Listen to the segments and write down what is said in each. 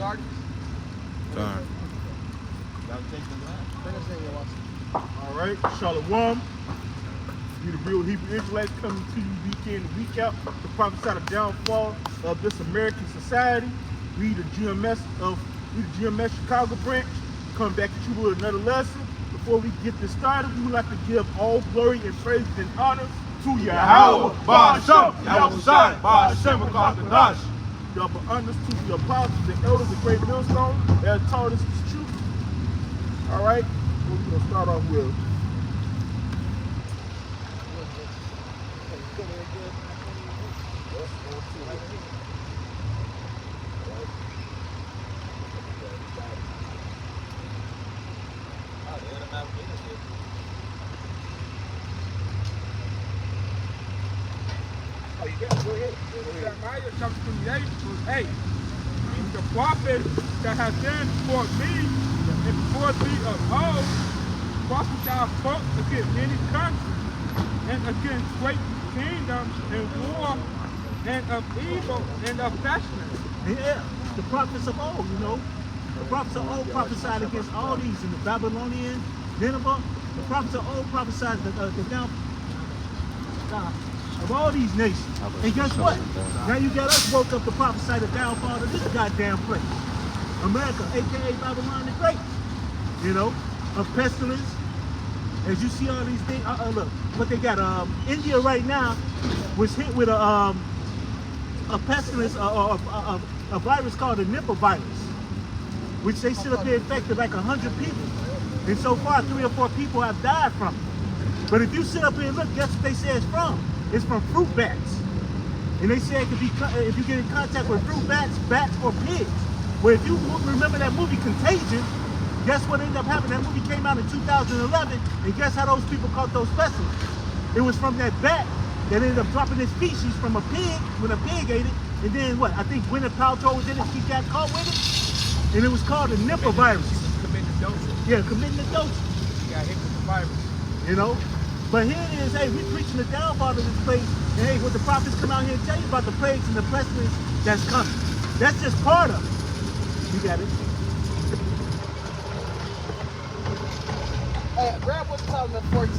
started? Time. All right, Shalom. We the real Hebrew Israelites coming to you week in and week out to prophesy the downfall of this American society. We the GMS Chicago branch coming back at you with another lesson. Before we get this started, we would like to give all glory and praise and honor to Yahweh, Ba'ashem, Yahweh, Ba'ashem, Kadash. Double honors to the apostles, the elders, the great millstone that taught us this truth. All right, what we're gonna start off with. Jeremiah chapter 28, verse 8. The prophet that has been before me and before thee of old, prophets that spoke against many countries and against great kingdoms and war and of evil and of pestilence. Yeah, the prophets of old, you know. The prophets of old prophesied against all these in the Babylonian, Nineveh. The prophets of old prophesied the downfall of all these nations. And guess what? Now you got us woke up to prophesy the downfall of this goddamn place. America, aka Babylon the Great. You know, of pestilence. As you see all these things, look, what they got. India right now was hit with a pestilence, a virus called the Nipah virus, which they said have infected like 100 people. And so far, 3 or 4 people have died from it. But if you sit up here and look, guess what they say it's from? It's from fruit bats. And they say it could be, if you get in contact with fruit bats, bats, or pigs. Well, if you remember that movie Contagion, guess what ended up happening? That movie came out in 2011, and guess how those people caught those specimens? It was from that bat that ended up dropping its feces from a pig, when a pig ate it, and then what? I think Gwyneth Paltrow was in it, she got caught with it, and it was called the Nipah virus. Committing adultery. Yeah, committing adultery. She got hit with the virus. You know? But here it is, hey, we preaching the downfall of this place, and hey, what the prophets come out here and tell you about the plagues and the pestilence that's coming. That's just part of it. You got it? Hey, grab what's talking about 14.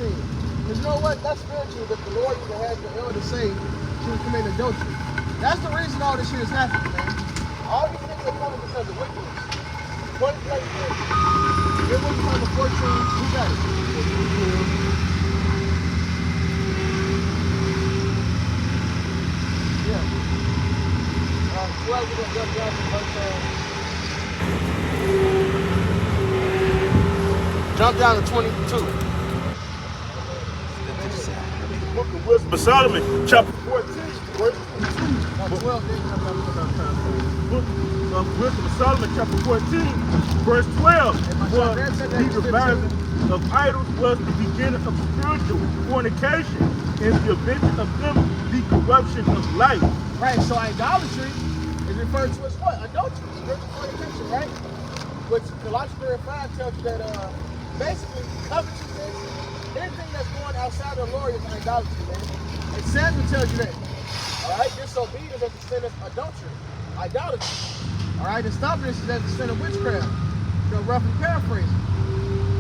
Because you know what? That's spiritual that the Lord even had the elder say she was committing adultery. That's the reason all this shit is happening, man. All these things are coming because of wickedness. Point blank period. Here what's talking about 14. Who got it? Yeah. 12, we're going to jump down to verse jump down to 22. Book of Wisdom of Solomon, chapter 14, verse 22. 12, then jump down to Book of Wisdom of Solomon, chapter 14, verse 12. For the revising of idols was the beginning of spiritual fornication, and the invention of them the corruption of life. Right, so idolatry is referred to as what? Adultery, spiritual fornication, right? Which Colossians 3:5 tells you that basically covetousness, anything that's going outside of the Lord is idolatry, man. And Samuel tells you that. Alright, disobedience is the sin of adultery, idolatry. Alright, and stubbornness is the sin of witchcraft. You know, roughly paraphrasing.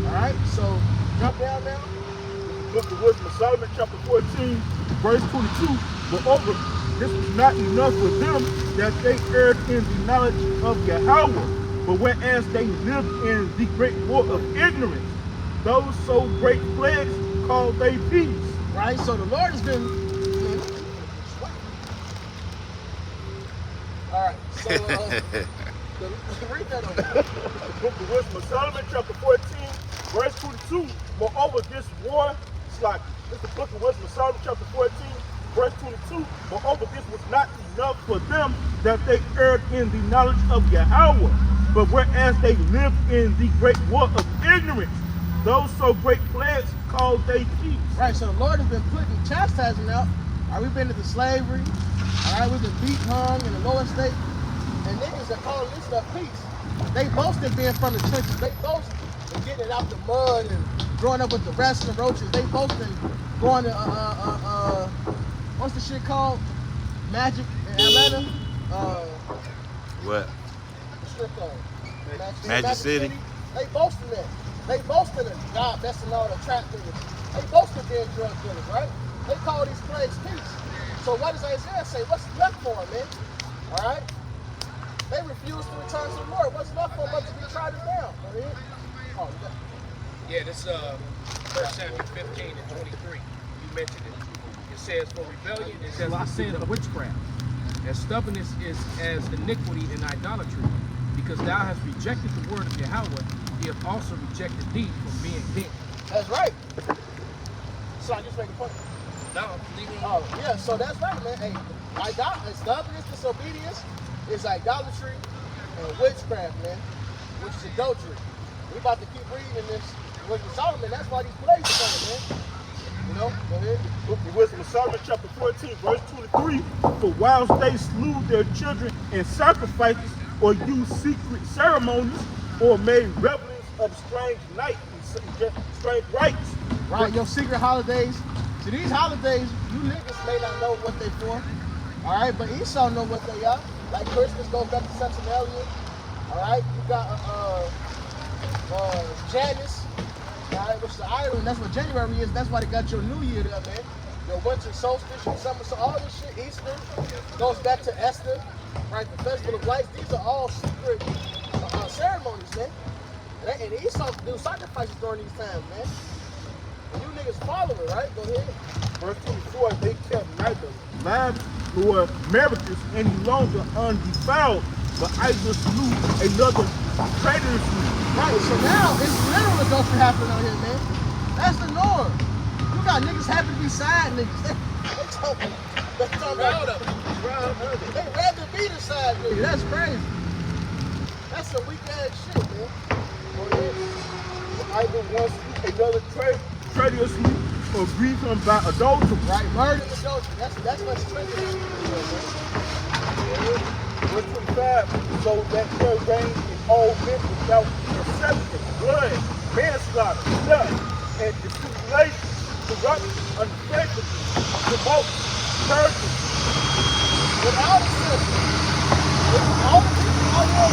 Alright, so jump down now. Book of Wisdom of Solomon, chapter 14, verse 22. Moreover, this was not enough for them that they erred in the knowledge of Yahweh, but whereas they lived in the great war of ignorance, those so great plagues called they peace. Right, so the Lord has been. Alright, so read that on that. The Book of Wisdom of Solomon, chapter 14, verse 22. Moreover, this war, it's like, this is the Book of Wisdom of Solomon, chapter 14, verse 22. Moreover, this was not enough for them that they erred in the knowledge of Yahweh, but whereas they lived in the great war of ignorance, those so great plagues called they peace. Right, so the Lord has been putting chastising out. All right, we've been into slavery. All right, we've been beat, hung in the lower state. And niggas are calling this stuff peace. They boasted being from the trenches. They boasted in getting it out the mud and growing up with the rats and the roaches. They boasted going to, what's the shit called? Magic in Atlanta. What? strip club. Magic City. They boasting that. They boasting it. God, that's all the trap niggas. They boasting being drug dealers, right? They call these plagues peace. So what does Isaiah say? What's left for them, man? All right? They refuse to return to the Lord. What's left for them but to be trodden down? Oh, yeah, this 1 Samuel 15 and 23. You mentioned it. It says, for rebellion is as the sin of witchcraft, and stubbornness is as iniquity and idolatry. Because thou hast rejected the word of Yahweh, he hath also rejected thee from being king. That's right. So I just make a point. No, leave it Oh, yeah, so that's right, man. Hey, stubbornness, disobedience is idolatry and witchcraft, man, which is adultery. We about to keep reading this. With Solomon, that's why these plagues are coming, man. You know, go ahead. Book of Wisdom of Solomon, chapter 14, verse 23. For whilst they slew their children in sacrifices, or used secret ceremonies, or made revelings of strange nights and strange rites. Right, your secret holidays. See, these holidays, you niggas may not know what they for. All right, but Esau know what they are. Like Christmas goes back to Saturnalia. All right, you got Janus. All right, which is the island. That's what January is. That's why they got your New Year there, man. Your winter solstice, your summer, so all this shit. Easter goes back to Esther. Right, the Festival of Lights. These are all secret ceremonies, man. And Esau do sacrifices during these times, man. And you niggas follow it, right? Go ahead. Verse 24, they kept neither lambs nor marriages any longer undefiled, but either slew another traitorously. Right, so now it's literal adultery happening out here, man. That's the norm. You got niggas happy to be side niggas. They talking about they rather be the side niggas. That's crazy. That's some weak ass shit, man. Go ahead. Either one slew another traitorously, or grieve him by adultery. Right, murder and adultery. That's what's treacherous. Verse 25, so that there reign in all men without exception, blood, manslaughter, theft, and dissimulation, corruption, unfaithfulness, revolt, perjury. Without exception. All the people out there,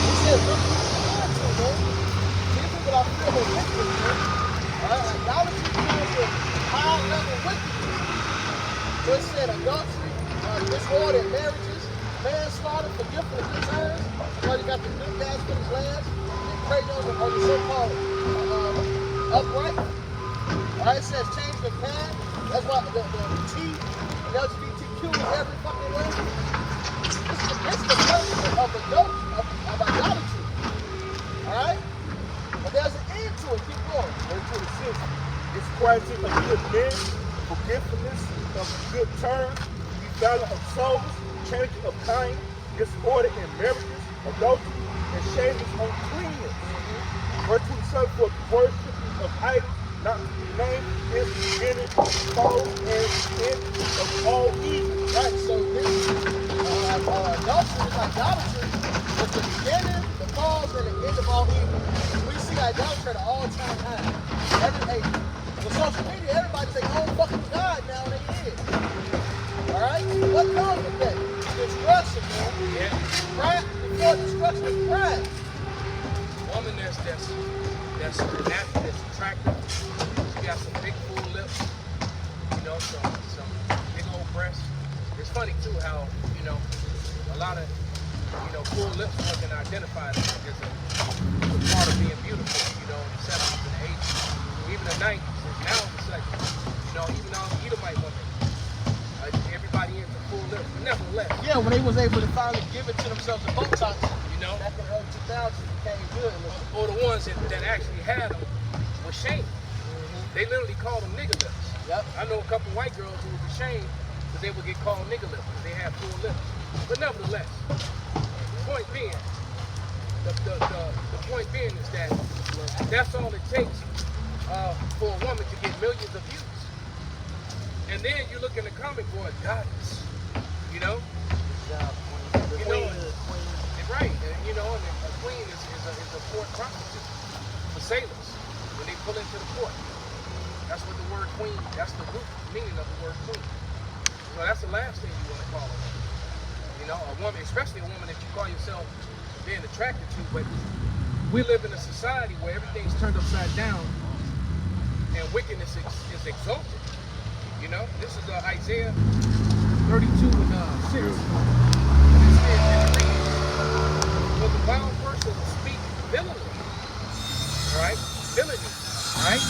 he said, look at the man. These people are filled with wickedness, man. Alright, idolatry comes with high level wickedness. So it said adultery, disorder in marriages, manslaughter, forgetful of good times. So you got the good guys for the last, and prey on the so-called upright. Alright, it says change the kind. That's why the T and LGBTQ is every fucking way. It's the person of idolatry. Alright? But there's an end to it. Keep going. Verse 26, disquieting of good men, forgetfulness of good terms, defiling of souls, changing of kind, disorder in marriages, adultery, and shaming uncleanness. Verse 27, for worship of idols, not to be named, is the beginning of sorrow and end of all evil. Right, so this adultery is idolatry. It's the beginning, the cause, and the end of all evil. We see idolatry at an all-time high. Every age. With social media, everybody's their own fucking God now, and they is. Alright? What comes with that? Destruction, man. Yeah. Pride, before destruction is pride. Woman that's natural, that's attractive. She got some big full lips, you know, some big old breasts. It's funny too how, you know, a lot of, you know, full lips wasn't identified as a part of being beautiful, you know, in the 70s and 80s, even the 90s. And now it's like, you know, even all the Edomite women, everybody into full lips, but nevertheless. Yeah, when they was able to finally give it to themselves in Botox, you know, back in the early 2000s, it became good. Or the ones that actually had them were shamed. They literally called them nigger lips. Yep. I know a couple white girls who was ashamed because they would get called nigger lips because they had full lips. But nevertheless, the point being, the point being is that that's all it takes for a woman to get millions of views. And then you look in the comment board, goddess, you know? You know, right, and you know, and a queen is a port prostitute for sailors when they pull into the port. That's what the word queen, that's the root meaning of the word queen. So that's the last thing you want to call her. You You know, a woman, especially a woman that you call yourself being attracted to, but we live in a society where everything's turned upside down and wickedness is exalted. You know, this is Isaiah 32 and 6. And it says, and it reads, "For the vile person speak villainy," right? Villainy, right?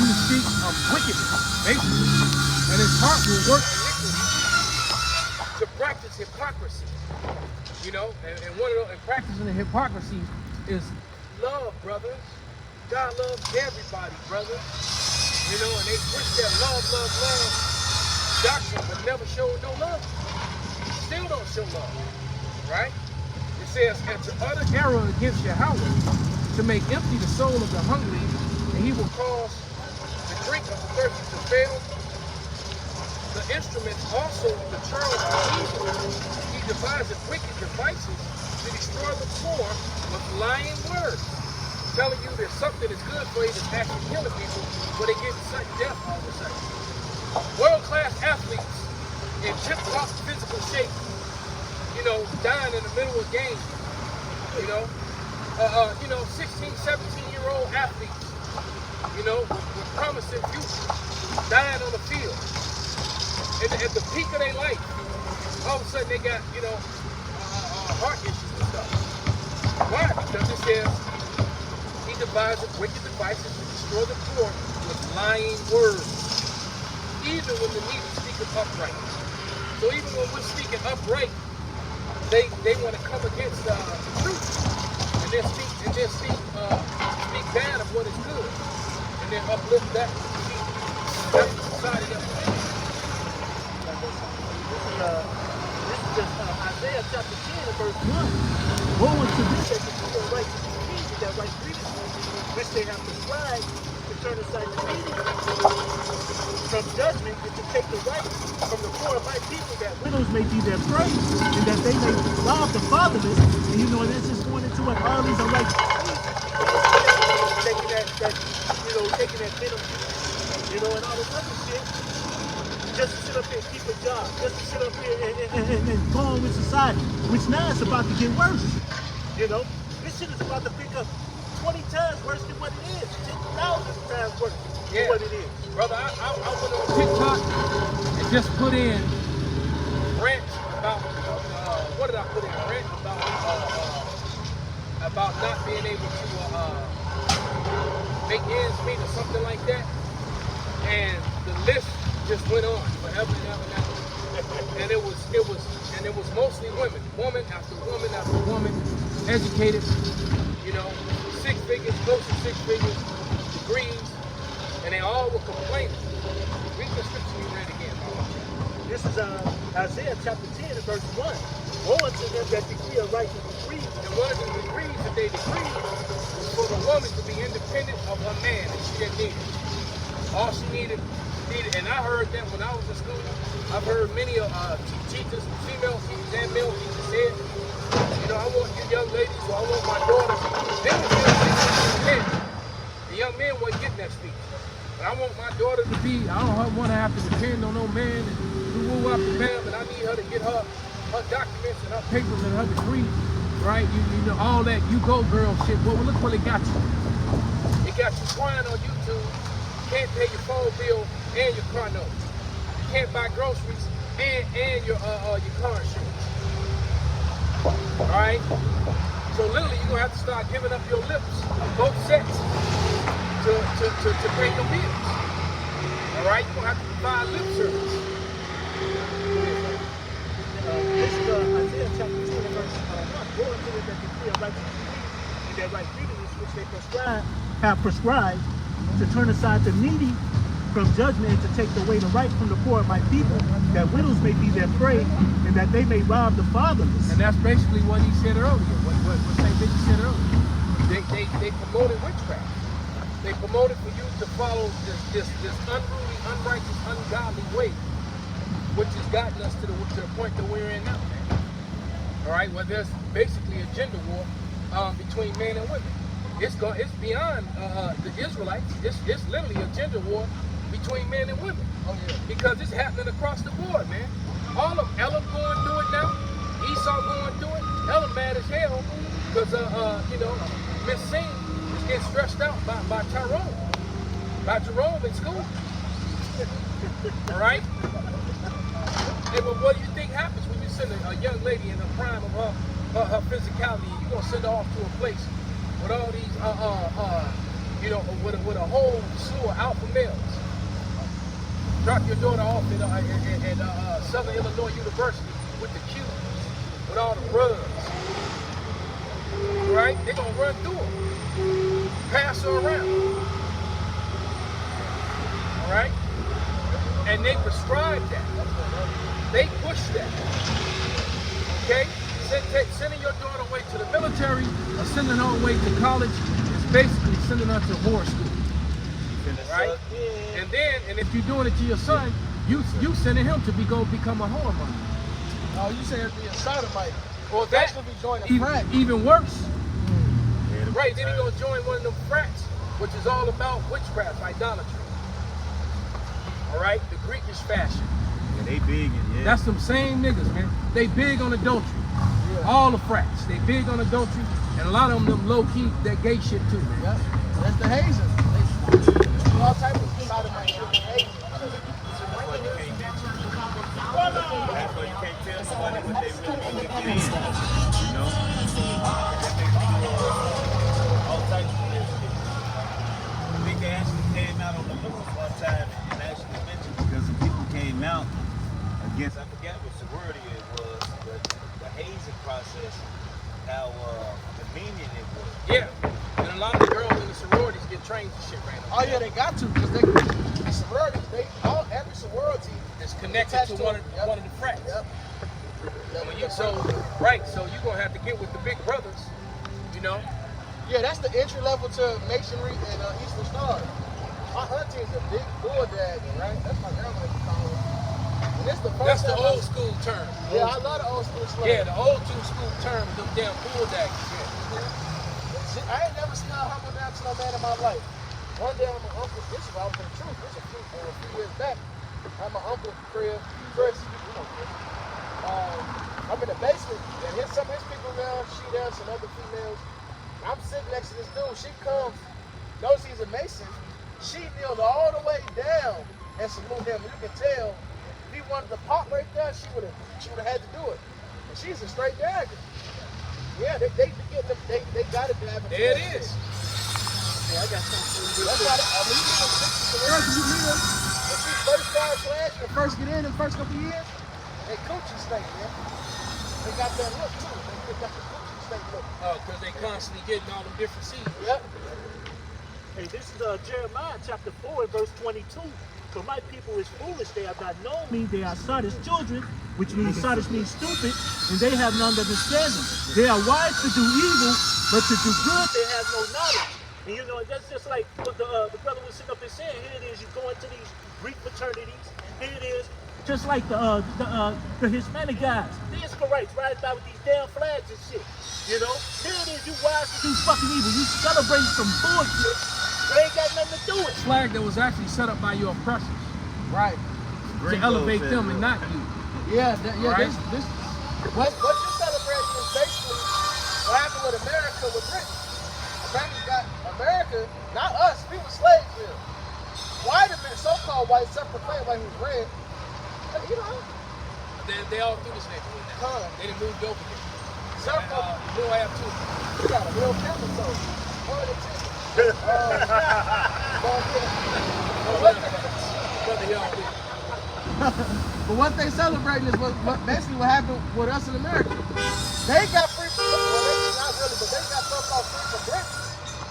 He speaks of wickedness, basically. And his heart will work iniquity to practice hypocrisy. You know, and one of the practicing the hypocrisy is love, brother. God loves everybody, brother. You know, and they preach that love doctrine, but never show no love. Still don't show love, right? It says, "And to utter error against Yahweh, to make empty the soul of the hungry, and he will cause the drink of the thirsty to fail. The instruments also of the churl of evil, he devises wicked devices to destroy the poor with lying words." Telling you there's something that's good for you that's actually killing people, but they get sudden death all of a sudden. World-class athletes in tip-top physical shape, you know, dying in the middle of games. You know, 16, 17-year-old athletes, you know, with promising futures, dying on the field. And at the peak of their life, all of a sudden they got, you know, heart issues and stuff. Why? Because it says, he devises wicked devices to destroy the poor with lying words, even when the needy speaketh upright. So even when we're speaking upright, they want to come against the truth and then speak bad of what is good, and then uplift that. That's the society that we're in. This is just Isaiah chapter 10 and verse 1. Woe unto thee that decree a righteous decree, that right grievously, which they have prescribed to turn aside the needy from judgment, and to take the right from the poor of my people, that widows may be their prey, and that they may rob the fatherless. And you know, this is going into what all these unrighteous decrees, taking that venom, you know, and all this other shit, just to sit up here and keep a job, just to sit up here and go on with society, which now it's about to get worse. You know, this shit is about to pick up 20 times worse than what it is, 10,000 times worse than what it is. Brother, I went on TikTok and just put in rant about, what did I put in? Rant about not being able to make ends meet or something like that. And the list just went on forever and ever and ever. And it was mostly women. Woman after woman after woman, educated, you know, 6 figures, close to 6 figures, degrees, and they all were complaining. Read the scripture you read again. This is Isaiah chapter 10 and verse 1. Woe unto them that decree a righteous decree. And one of the decrees that they decreed was for the woman to be independent of her man that she didn't need. All she needed, and I heard that when I was in school. I've heard many teachers, female teachers and male teachers said, you know, I want you young ladies, or I want my daughters. They were saying, the young men weren't getting that speech. But I want my daughter to be, I don't want to have to depend on no man and woo up and bam, and I need her to get her documents and her papers and her degree, right? You know, all that you go girl shit. Well, look what it got you. It got you crying on YouTube. You can't pay your phone bill and your car note. You can't buy groceries and your car insurance. All right? So literally, you're gonna have to start giving up your lips, both sets, to pay your bills. All right? You're gonna have to provide lip service. This is Isaiah chapter 10 and verse 1. Woe unto them that decree a righteous decree, and that right grievousness which they have prescribed to turn aside the needy from judgment, and to take away the right from the poor of my people, that widows may be their prey, and that they may rob the fatherless. And that's basically what he said earlier. What St. Vincent said earlier. They promoted witchcraft. They promoted for you to follow this unruly, unrighteous, ungodly way, which has gotten us to the point that we're in now. All right, well, there's basically a gender war between men and women. It's beyond the Israelites. It's literally a gender war between men and women. Oh, yeah. Because it's happening across the board, man. All of Elam going through it now. Esau going through it, hella mad as hell, because Miss Sing is getting stressed out by Tyrone, by Jerome in school. All right? Hey, but what do you think happens when you send a young lady in the prime of her physicality? You're gonna send her off to a place with all these with a whole slew of alpha males. Drop your daughter off at Southern Illinois University with the Qs, with all the rugs. Right? They're gonna run through her, pass her around. All right? And they prescribe that. They push that. Okay? Sending your daughter away to the military or sending her away to college is basically sending her to whore school. Right? And if you're doing it to your son, you sending him to go become a whoremonger. Oh, you saying be a sodomite. Or That's that, when we join a frat. even worse. Right, then he gonna join one of them frats, which is all about witchcraft, idolatry. All right, the Greekish fashion. Yeah, they big and yeah. That's them same niggas, man. They big on adultery. Yeah. All the frats, they big on adultery, and a lot of them low-key, that gay shit too, man. Yep. That's the hazing. They do all type of sodomite shit with hazing. That's why you can't tell somebody what they really need to get in. You know? That they can do all types of weird shit. I think they actually came out on the news one time and actually mentioned because some people came out against, I forgot what sorority it was, but the hazing process, how convenient it was. Yeah, and a lot of the girls in the sororities get trained to shit right now. Oh yeah, they got to, because the sororities, every sorority It's connected to one of the frats. Yep. So you're gonna have to get with the big brothers, you know. Yeah, that's the entry level to masonry and Eastern Star. My auntie is a big bull daddy, right? That's my grandma used to call her. And this the That's first the time old school term. Yeah, I love the old school slang. Yeah, the old school term, them damn bull daggers. I ain't never seen her humble down to no man in my life. One day, my uncle, this is I was in the truth. This is a few years back. I'm my uncle crib, Chris. You know Chris. I'm in the basement, and here's some of his people around. She there, some other females. I'm sitting next to this dude. She comes, knows he's a Mason. She kneeled all the way down and salute him. You can tell if he wanted to pop right there, she would have had to do it. And she's a straight dagger. Yeah, they got it to have it. There it is. Yeah, I got something. That's why you meet her. When she first started class, and first get in the first couple of years, they coochie stink, man. They got that look too. They got the coochie stink look. Oh, because they constantly getting all them different seeds. Yep. Hey, this is Jeremiah chapter 4, verse 22. For my people is foolish, they have not known me, they are Sardis children, which means Sardis means stupid, and they have none understanding. They are wise to do evil, but to do good they have no knowledge. And you know, that's just like what the brother was sitting up there saying. Here it is, you go into these Greek fraternities, here it is, just like the Hispanic guys, the Israelites rise by with these damn flags and shit. You know, here it is, you wise to do fucking evil, you celebrate some bullshit. They ain't got nothing to do with it. Flag that was actually set up by your oppressors Right. to elevate them and not you. Yeah, Right. this what you're celebrating is basically what happened with America with Britain. America, not us, we were slaves here. White men, so-called white, self-proclaimed white who's red, you know. They all through this neighborhood now. They done moved over here. Who I have too. You got a real camera toe. One of the two. Brother, y'all did. But what they celebrating is basically what happened with us in America. They got free from, well, they not really, but they got so-called free from Britain.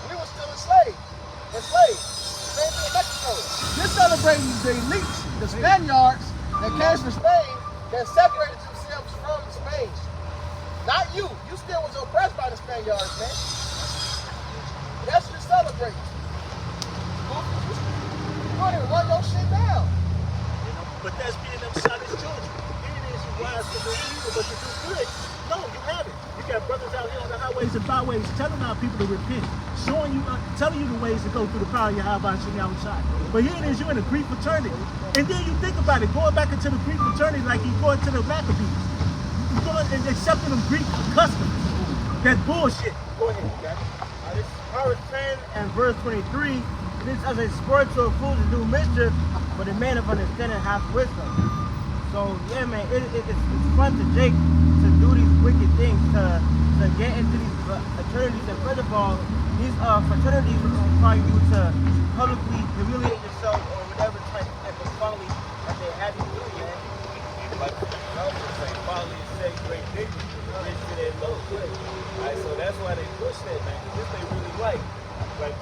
We were still enslaved. Same thing in Mexico. This celebrating the elites, the Spaniards that came from Spain that separated themselves from Spain. Not you. You still was oppressed by the Spaniards, man. That's what you're celebrating. You don't even run your shit down. You know, but that's being them Sardis children. Here it is, you wise to do evil, but to do good. No, you haven't. You got brothers out here on the highways and byways telling our people to repent, showing you, telling you the ways to go through the power of Yahweh Shem outside. But here it is, you're in a Greek fraternity. And then you think about it, going back into the Greek fraternity like you go into the Maccabees. and accepting them Greek customs. That's bullshit. Go ahead, you got it. This is Proverbs 10 and verse 23. This as a spur to a fool to do mischief, but a man of understanding hath wisdom. So yeah, man, it's fun to Jake to do these wicked things, to get into these fraternities. And first of all, these fraternities require you to publicly humiliate yourself or whatever type of folly that they have you do, man. Like I also say, folly is sex, great dignity, rich to that low. Alright, so that's why they push that, man. This they really like. Like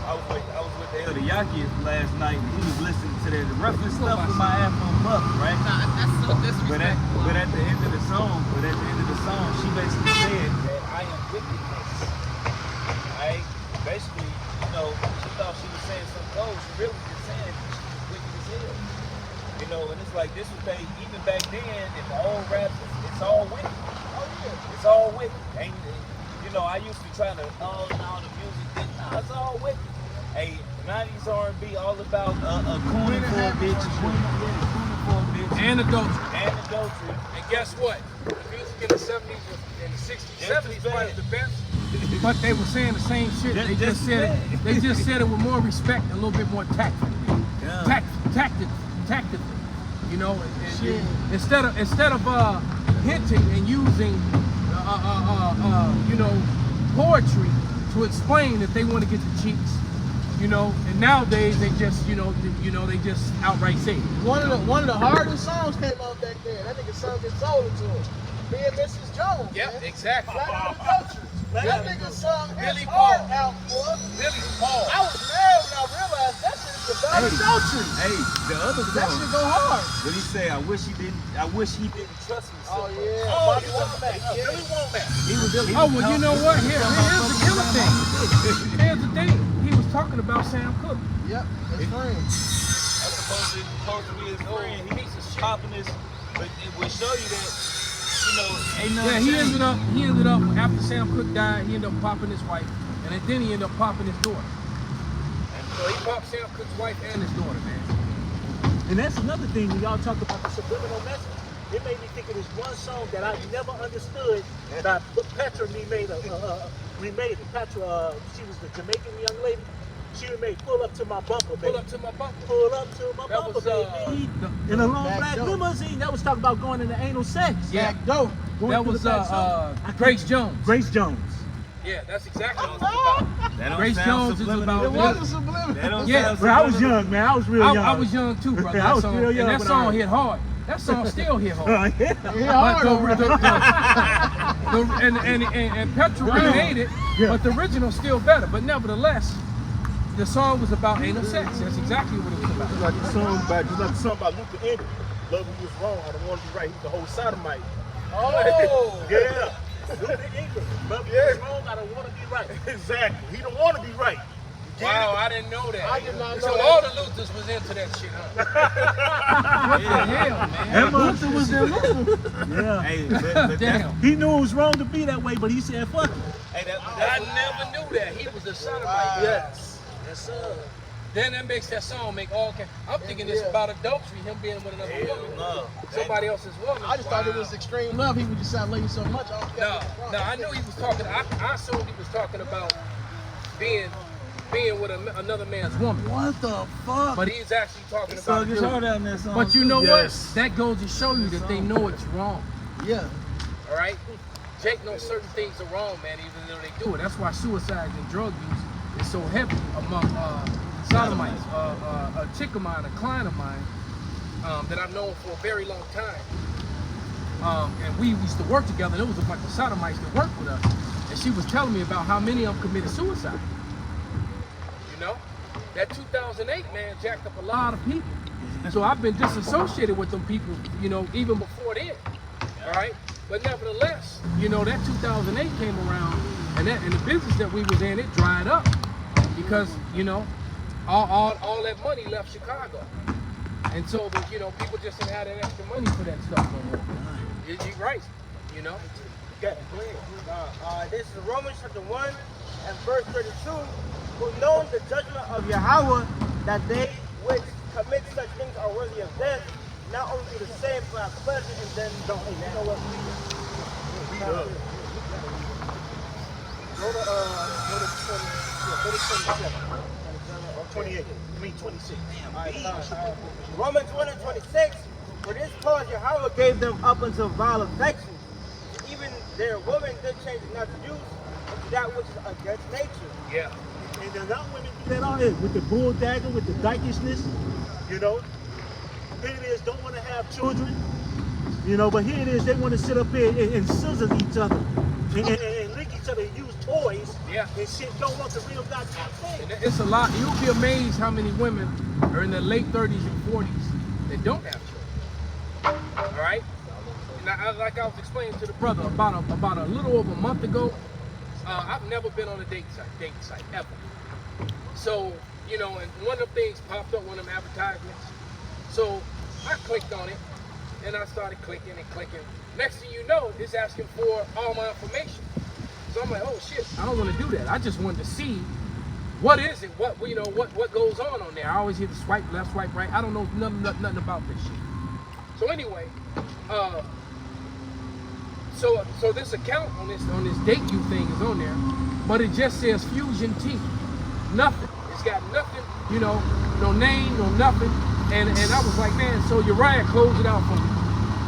I was with the Elder Yaki last night, and he was listening to that roughest stuff with my Afro mother, right? Nah, that's so disrespectful. But at the end of the song, she basically said that I am wickedness. Right? Basically, you know, she thought she was saying some gold. She really was saying she was wicked as hell. You know, and it's like this was they even back then in the old rap, it's all wicked. Oh yeah, it's all wicked. Ain't you know, I used to try to the music, it's all wicked. Hey, 90s R&B all about a cooning for a bitch, And adultery. and adultery. And guess what? The music in the 70s and the 60s, 70s probably the best. But they were saying the same shit. They just said it. They just said it with more respect, and a little bit more tactful. Yeah. Tactically. You know, instead of hinting and using you know, poetry to explain that they want to get the cheeks. You know, and nowadays they just, you know, they just outright say it. One of the hardest songs came out back then. That nigga sung his soul into it. Me and Mrs. Jones. Yep, man. exactly. Flat Out Adultery. That nigga sung his Billy heart Paul. out, boy. Billy Paul. I was mad when I realized that shit is about adultery. Hey, the other That song, shit go hard. what he say? I wish he didn't trust me so Oh much. yeah. Oh, Bobby Womack. Billy Womack. He was Oh, well, you know what? Here's the killer thing. Here's the thing. He was talking about Sam Cooke. Yep, his friend. That's supposed to be his friend. He's popping this, but it will show you that, you know, ain't nothing. Yeah, he ended up after Sam Cooke died, he ended up popping his wife, and then he ended up popping his daughter. So he popped Sam Cooke's wife and his daughter, man. And that's another thing when y'all talk about the subliminal message. It made me think of this one song that I never understood that Petra remade it. Petra, she was the Jamaican young lady. She remade Pull Up to My Bumper, baby. Pull up to my bumper. Pull up to my That bumper, was, baby. In a long Back black door. limousine. That was talking about going into anal sex. Yeah. Back dope. Going That through was the back door. Grace Jones. Grace Jones. Yeah, that's exactly what it's about. That don't Grace sound Jones is subliminal. about- It wasn't subliminal. That don't Yeah, sound But I was subliminal. young, man. I was real young. I was young too, brother. I was That song, real young and that when I song heard hit hard. That song still hit hard. Yeah. Yeah, hard. And Petra remade it, Yeah. but the original's still better. But nevertheless, the song was about anal sex. That's exactly what it was about. Just like the song about Luther Hendricks. Love me was wrong. I don't want to be right. He's the whole sodomite. Oh, Yeah. Luther Hendricks. Love Yeah. is wrong, I don't want to be right. Exactly. He don't want to be right. wow, I didn't know that. I did not know so that. all the Luthers was into that shit, huh? What the hell, man? That Luther was in Luther. Yeah. Hey, but Damn. He knew it was wrong to be that way, but he said, fuck it. I never knew that. He was a sodomite. Yes. Yes, sir. Then that makes that song make all kinds. I'm thinking it's about adultery, him being with another woman. no. Somebody else's woman. I just thought it Wow. was extreme love. He would just sound love so much. I don't care. No, I knew he was talking. I assumed he was talking about being with another man's woman. What the fuck? But he's actually talking So about. get hard on that song. But you know Yes. what? That goes to show you that they know it's wrong. Yeah. All right. Jake knows certain things are wrong, man, even though they do it. That's why suicide and drug use is so heavy among sodomites. A chick of mine, a client of mine, that I've known for a very long time. And we used to work together, and there was a bunch of sodomites that worked with us. And she was telling me about how many of them committed suicide. You know? That 2008, man, jacked up a lot of people. So I've been disassociated with them people, you know, even before then. All right? But nevertheless, you know, that 2008 came around, and the business that we was in, it dried up. Because, you know, all that money left Chicago. And so, you know, people just didn't have that extra money for that stuff no more. You're right, you know? Okay. This is Romans chapter 1 and verse 32. Who knows the judgment of Yahweh, that they which commit such things are worthy of death, not only do the same for our pleasure and then don't eat. You know what? Go to 27. 28. I mean 26. Romans 1:26. For this cause Yahweh gave them up unto vile affections. Even their women did change not to use unto that which is against nature. Yeah. And then our women do that all this with the bull dagger, with the dykishness, you know. Here it is, don't want to have children, you know, but here it is, they want to sit up here and scissor each other and lick each other and use toys and shit, don't want the real goddamn thing. And it's a lot. You'll be amazed how many women are in their late 30s and 40s that don't have children. All right? And like I was explaining to the brother about a little over a month ago, I've never been on a dating site ever. So, you know, and one of the things popped up, one of them advertisements. So I clicked on it, and I started clicking and clicking. Next thing you know, it's asking for all my information. So I'm like, oh shit, I don't want to do that. I just wanted to see what is it, what goes on there. I always hear the swipe left, swipe right. I don't know nothing about this shit. So anyway, so this account on this date you thing is on there, but it just says Fusion Tea. Nothing. It's got nothing, you know, no name, no nothing. And I was like, man, so Uriah closed it out for me.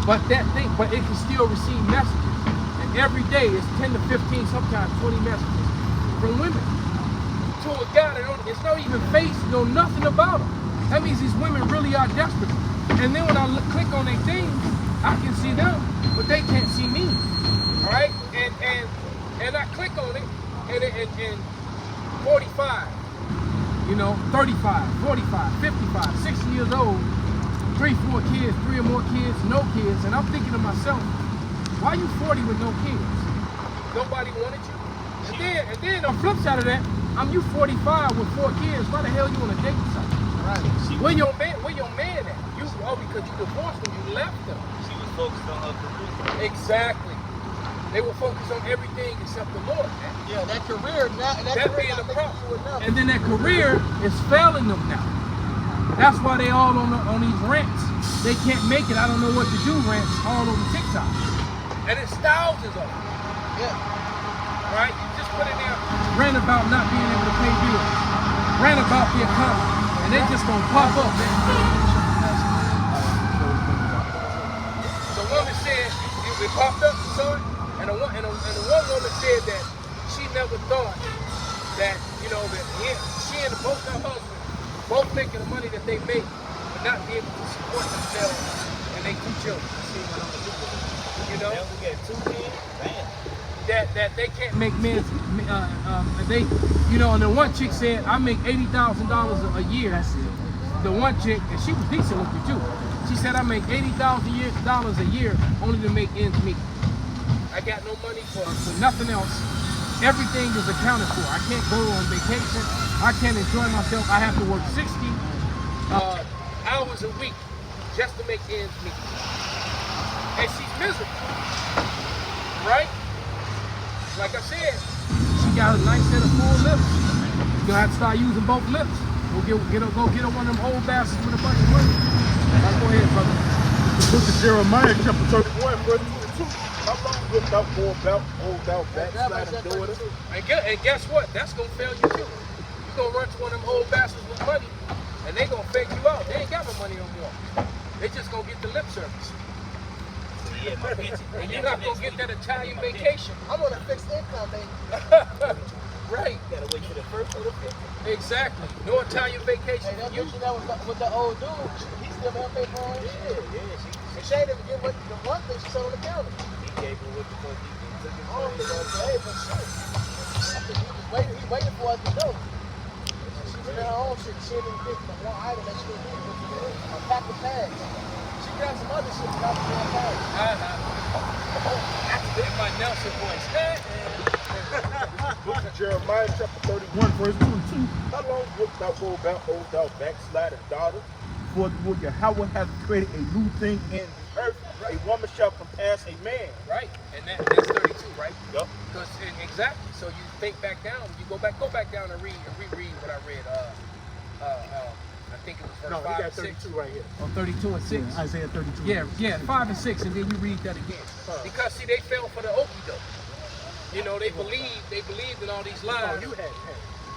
But it can still receive messages. And every day it's 10 to 15, sometimes 20 messages from women. To a guy that it's not even face, no nothing about them. That means these women really are desperate. And then when I click on their thing, I can see them, but they can't see me. All right? And I click on it, and 45, you know, 35, 45, 55, 60 years old, 3, 4 kids, 3 or more kids, no kids. And I'm thinking to myself, why are you 40 with no kids? Nobody wanted you? And then on the flip side of that, I'm you 45 with 4 kids. Why the hell you on a dating site? Right. Where your man at? Because you divorced him, you left him. She was focused on her career. Exactly. They were focused on everything except the Lord. Yeah, that career, that being the problem. And then that career is failing them now. That's why they all on these rants. They can't make it. I don't know what to do rants all over TikTok. And it's thousands of them. Yeah. Right? You just put in there, rant about not being able to pay bills. Rant about the economy. And they just gonna pop up. The woman said, it popped up, you saw it? And the one woman said that she never thought that, you know, that she and both her husbands both making the money that they make, but not be able to support themselves and they 2 children. You know? Now we got 2 kids, man. That they can't make men, you know, and the one chick said, I make $80,000 a year. The one chick, and she was decent looking too. She said, I make $80,000 a year only to make ends meet. I got no money for nothing else. Everything is accounted for. I can't go on vacation. I can't enjoy myself. I have to work 60 hours a week just to make ends meet. And she's miserable, right? Like I said, she got a nice set of full lips. You're gonna have to start using both lips. Go get her one of them old bastards with a bunch of money. Go ahead, brother. The book of Jeremiah, chapter 31, verse 22. How long wilt thou go about, hold thou backsliding daughter? And guess what? That's gonna fail you too. You're gonna run to one of them old bastards with money, and they gonna fake you out. They ain't got no money no more. They just gonna get the lip service. Yeah, my bitch. And you're not gonna get that Italian vacation. I'm on a fixed income, baby. Right. You gotta wait till the first or the 5th. Exactly. No Italian vacation Hey, that for you. bitch that was with the old dude, he still helped pay for her own shit. And she ain't even get what the one thing she said on the counter. He gave her what the fuck he took his I don't think money. that's paid for shit. I think he waited for us to go. She did her own shit. She didn't get the one item that she was doing. A pack of pads. She grabbed some other shit without the damn pads. That's my Nelson voice. Book of Jeremiah, chapter 31, verse 22. How long wilt thou go about, hold thou backsliding daughter? For Yahweh hath created a new thing in the earth. A woman shall compass a man. Right. And that's 32, right? Yup. Because exactly. So you think back down. You go back down and reread what I read. I think it was No, he 5 got and 6. 32 right here. Or 32 and 6. Isaiah 32. Yeah, 5 and 6, and then you read that again. Because see, they fell for the okie doke. You know, they believed in all these lies. Oh, you had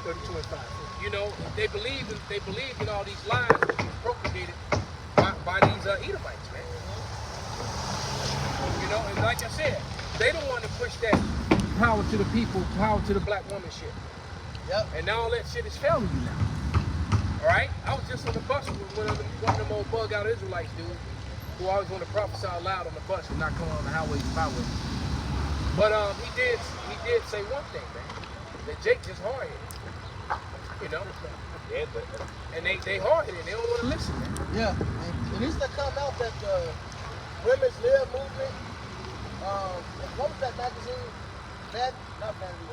32 and 5. You know, they believed in all these lies that was propagated by these Edomites, man. You know, and like I said, they don't want to push that power to the people, power to the black woman shit. Yep. And now all that shit is failing you now. All right? I was just on the bus with one of them old bug out Israelites dudes who always want to prophesy loud on the bus and not come on the highways and byways. But he did say one thing, man. That Jake just hard-headed. You know? Yeah, but And they hard-headed. They don't want to listen, man. Yeah. It needs to come out that the Women's Live movement, what was that magazine? Not magazine,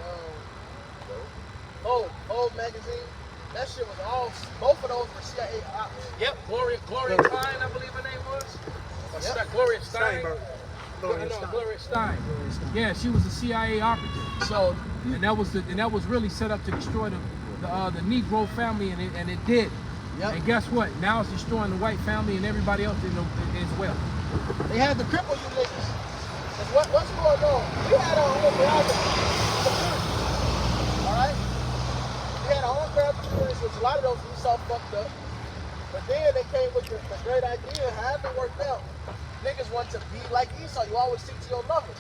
Vogue magazine. That shit was all, both of those were CIA ops. Yep, Gloria Stein, I believe her name was. Or Yep. Gloria Stein. Gloria No, Stein. Gloria Stein. Yeah, she was a CIA operative. So, And that was really set up to destroy the Negro family, and it did. yep. And guess what? Now it's destroying the white family and everybody else as well. They had to cripple you niggas. 'Cause what's going on? We had our own community. Alright? We had our own communities, which a lot of those Esau fucked up. But then they came with the great idea, however it worked out. Niggas want to be like Esau. You always see to your lovers.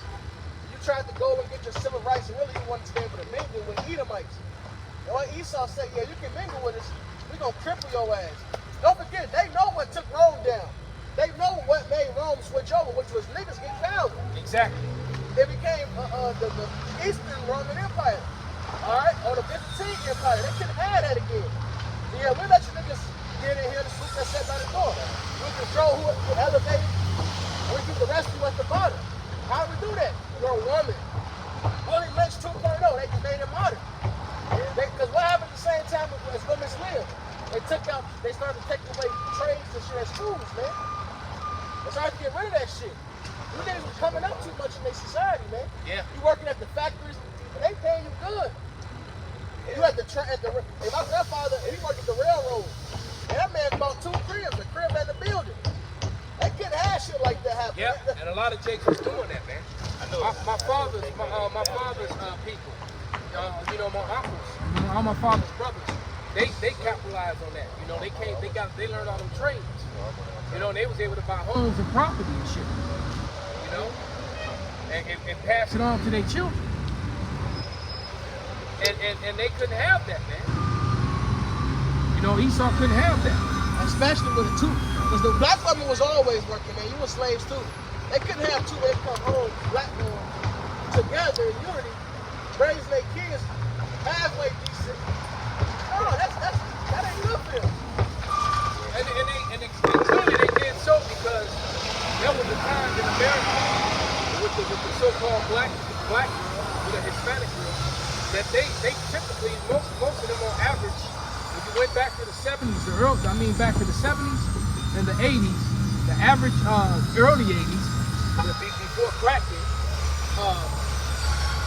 You tried to go and get your civil rights, and really you wanted to be able to mingle with Edomites. And what Esau said, yeah, you can mingle with us, we're going to cripple your ass. Don't forget, they know what took Rome down. They know what made Rome switch over, which was niggas get killed. Exactly. It became the Eastern Roman Empire. Alright? Or the Byzantine Empire. They couldn't have that again. Yeah, we let you niggas get in here to swoop that shit by the door. We control who get elevated. We keep the rest of you at the bottom. How do we do that? You're a woman. Willie Lynch 2.0, they just made it modern. Because what happened at the same time as Women's Live? They started taking away trades and shit at schools, man. They started to get rid of that shit. You niggas was coming up too much in their society, man. Yeah. You working at the factories, and they paying you good. You at my grandfather, he worked at the railroad. And that man bought 2 cribs, a crib and a building. They couldn't have shit like that happen. Yeah, and a lot of Jakes was doing that, man. I know. My father's people, you know, my uncles, all my father's brothers, they capitalized on that. You know, they learned all them trades. You know, and they was able to buy homes and property and shit. You know, and pass it on to their children. And they couldn't have that, man. You know, Esau couldn't have that. Especially with the two. Because the black woman was always working, man. You were slaves too. They couldn't have 2 income homes, black women, together in unity, raising their kids halfway decent. No, that ain't good for them. And clearly they did so because there was a time in America with the so-called black girl, with a Hispanic girl, that they typically, most of them on average, if you went back to the 70s, back to the 70s and the 80s, the average, early 80s, before crack hit,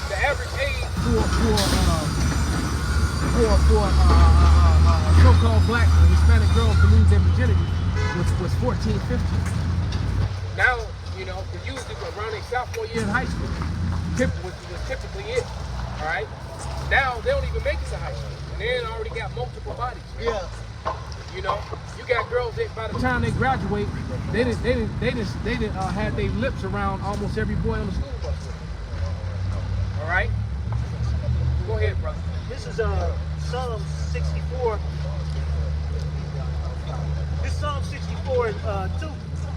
the average age for so-called black or Hispanic girls to lose their virginity was 14, 15. Now, you know, the youth around their sophomore year in high school was typically it. All right. Now they don't even make it to high school, and they already got multiple bodies. Man. Yeah. You know, you got girls that by the time they graduate, they didn't have their lips around almost every boy on the school bus. All right. Go ahead, brother. This is Psalm 64. This Psalm 64 and 2.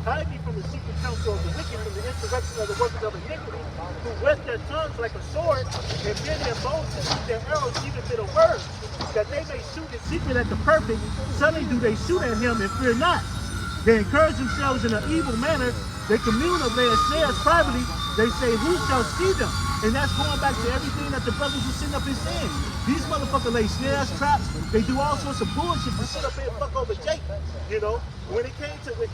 Hide me from the secret counsel of the wicked, from the insurrection of the workers of iniquity, who whet their tongues like a sword, and bend their bows and shoot their arrows even to the word, that they may shoot in secret at the perfect. Suddenly do they shoot at him and fear not. They encourage themselves in an evil manner. They commune of their snares privately. They say, who shall see them? And that's going back to everything that the brothers were sitting up and saying. These motherfuckers lay snares, traps. They do all sorts of bullshit to sit up here and fuck over Jake. You know, when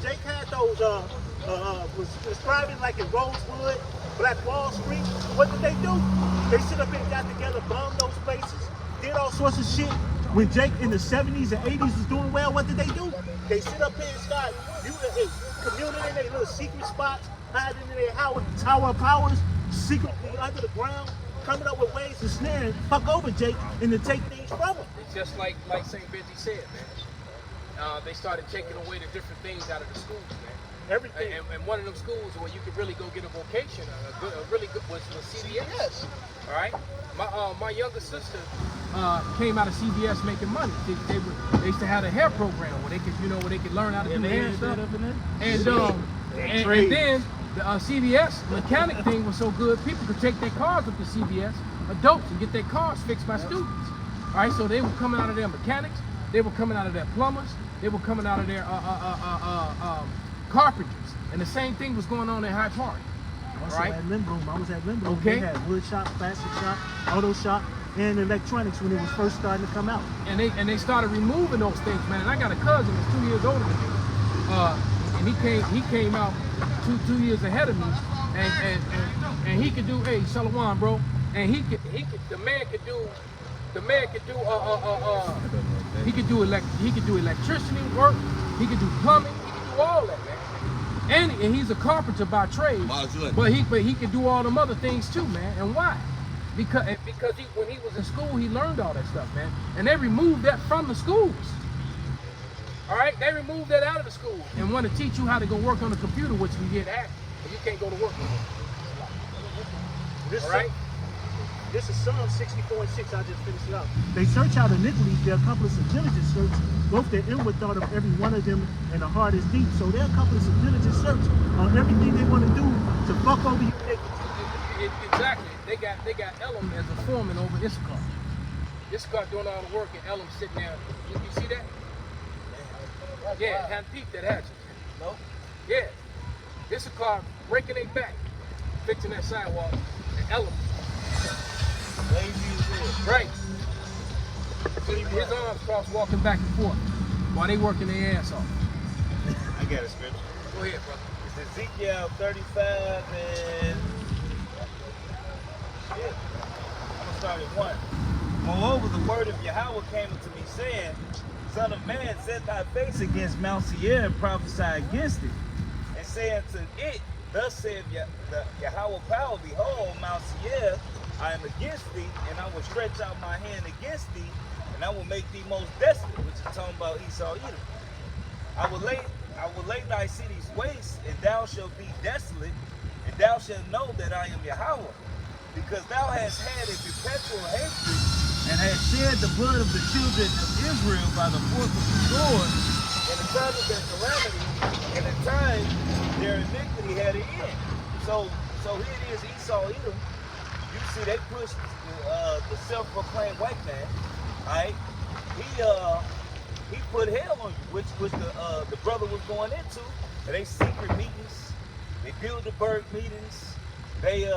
Jake had those, was describing like in Rosewood, Black Wall Street, what did they do? They sit up here and got together, bombed those places, did all sorts of shit. When Jake in the 70s and 80s was doing well, what did they do? They sit up here and start communing in their little secret spots, hiding in their tower of powers, secretly under the ground, coming up with ways to snare and fuck over Jake and to take things from him. It's just like St. Benji said, man. They started taking away the different things out of the schools, man. Everything. And one of them schools where you could really go get a vocation, a really good was CBS. All right. My younger sister came out of CBS making money. They used to have a hair program where they could learn how to do hair and stuff. And then the CBS mechanic thing was so good, people could take their cars up to CBS, adults, and get their cars fixed by students. All right, so they were coming out of their mechanics, they were coming out of their plumbers, they were coming out of their carpenters, and the same thing was going on in Hyde Park. Also Right. at Lindblom, I was at Lindblom. Okay. They had wood shop, plastic shop, auto shop, and electronics when it was first starting to come out. And they started removing those things, man. And I got a cousin that's 2 years older than me, and he came out two years ahead of me, and he could do Shalom, bro, and he could do electricity work, he could do plumbing, he could do all that, man. And he's a carpenter by trade, but he could do all them other things too, man. And why? Because when he was in school, he learned all that stuff, man. And they removed that from the schools. All right, they removed that out of the school and want to teach you how to go work on the computer, which we get at, but you can't go to work. All right. This is Psalm 64 and 6. I just finished it up. They search out iniquities, their accomplice of diligent search, both their inward thought of every one of them, and the heart is deep. So their accomplice of diligent search on everything they want to do to fuck over you. Exactly. They got Elam as a foreman over Issachar. Issachar doing all the work, and Elam sitting there. You see that? Yeah, hadn't peeped that, had you? No. Yeah. Issachar breaking their back, fixing that sidewalk, and Elam. Right. His arms crossed, walking back and forth while they working their ass off. I got a scripture. Go ahead, brother. It's Ezekiel 35 and I'm gonna start at 1. Moreover, the word of Yahweh came unto me, saying, Son of man, set thy face against Mount Seir and prophesy against it, and say unto it, Thus saith the Yahweh power, behold, Mount Seir, I am against thee, and I will stretch out my hand against thee, and I will make thee most desolate, which is talking about Esau, Edom. I will lay thy cities waste, and thou shalt be desolate, and thou shalt know that I am Yahweh, because thou hast had a perpetual hatred, and hast shed the blood of the children of Israel by the force of the sword, in the time of their calamity, and the time their iniquity had an end. So here it is, Esau, Edom. You see, they pushed the self-proclaimed white man. All right, he put hell on you, which the brother was going into. And they secret meetings, they Bilderberg meetings, they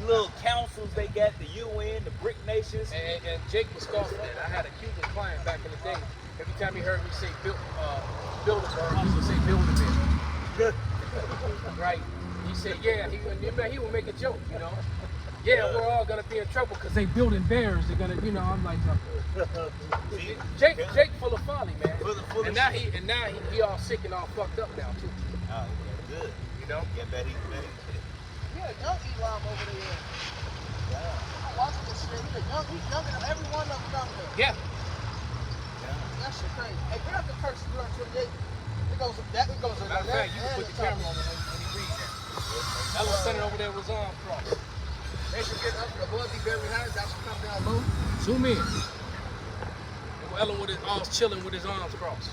little councils they got, the UN, the BRIC nations. And Jake was scoffing at. I had a Cuban client back in the day. Every time he heard me say Bilderberg, he would say Bilderberg. Right. He said, yeah, he would make a joke, you know. Yeah, we're all gonna be in trouble because they building bears. They're gonna, you know. I'm like, Jake full of folly, man. Full and of now he all sick and all fucked up now too. Oh, yeah, good. You know. Yeah, Betty. Yeah, young Elam over there. Yeah. I'm watching this shit. He's younger than every one of them younger. Yeah. That shit crazy. Hey, get up the curse during 28. It goes in Matter of fact, you can put the camera on him when he reads that. That was standing over there with his arms crossed. They should get up above the very high. That should come down low. Zoom in. Ellen with his arms chilling with his arms crossed.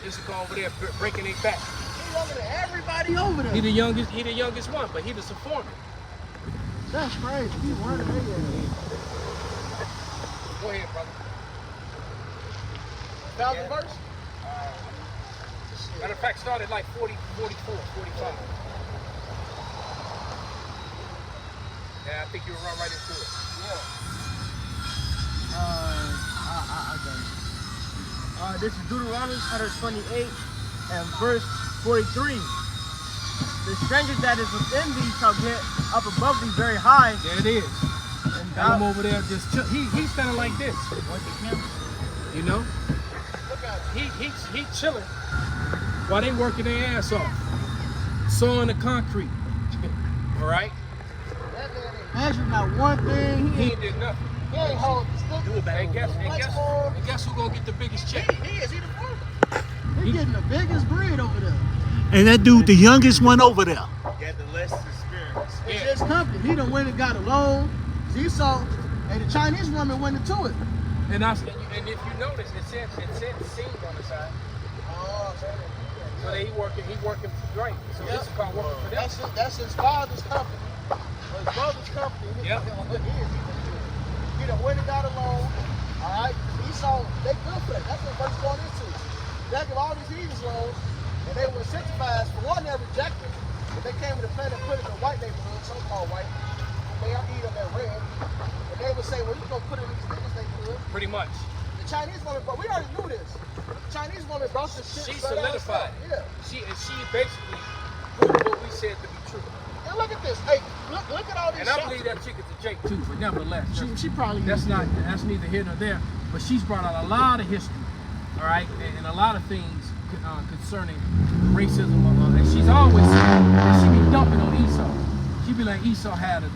Issachar over there breaking their back. He's younger than everybody over there. He the youngest one, but he the foreman. That's crazy. He's one of them. Go ahead, brother. 1,000 verse? Matter of fact, started like 40, 44, 45. Yeah, I think you were run right into it. I this is Deuteronomy 128 and verse 43. The stranger that is within thee shall get up above thee very high. There it is. And Got him over there just he's standing like this. What's the camera? You know? Look he chilling while they working their ass off, sawing the concrete. All right, That man ain't measured not one thing. he ain't did nothing. He ain't hold the stick. And guess who gonna get the biggest check? He is. He the farmer. He getting the biggest breed over there. And that dude, the youngest one over there. Get the less experience. It's his company. He done went and got a loan. He saw, and the Chinese woman went into it. And if you notice, it said seed on the side. Oh, So he working right. So this is called working for them. that's his father's company. Or his mother's company. Yep. He done went and got a loan. All right. He saw they good for that. That's what first going into. They give all these easy loans, and they were incentivized. For one, they're rejected. But they came to the plan and put it in the white neighborhood, so-called white. They are eating that red. And they would say, well, you gonna put it in these niggas neighborhood. Pretty much. The Chinese woman, but we already knew this. The Chinese woman brought this shit. She straight out of solidified. South. Yeah. She basically proved what we said to be true. And look at this. Hey, look at all these And I shots. believe that chick is a Jake too, but nevertheless, She probably that's neither here nor there. But she's brought out a lot of history, all right, and a lot of things concerning racism. And she's always and she be dumping on Esau. She be like Esau had the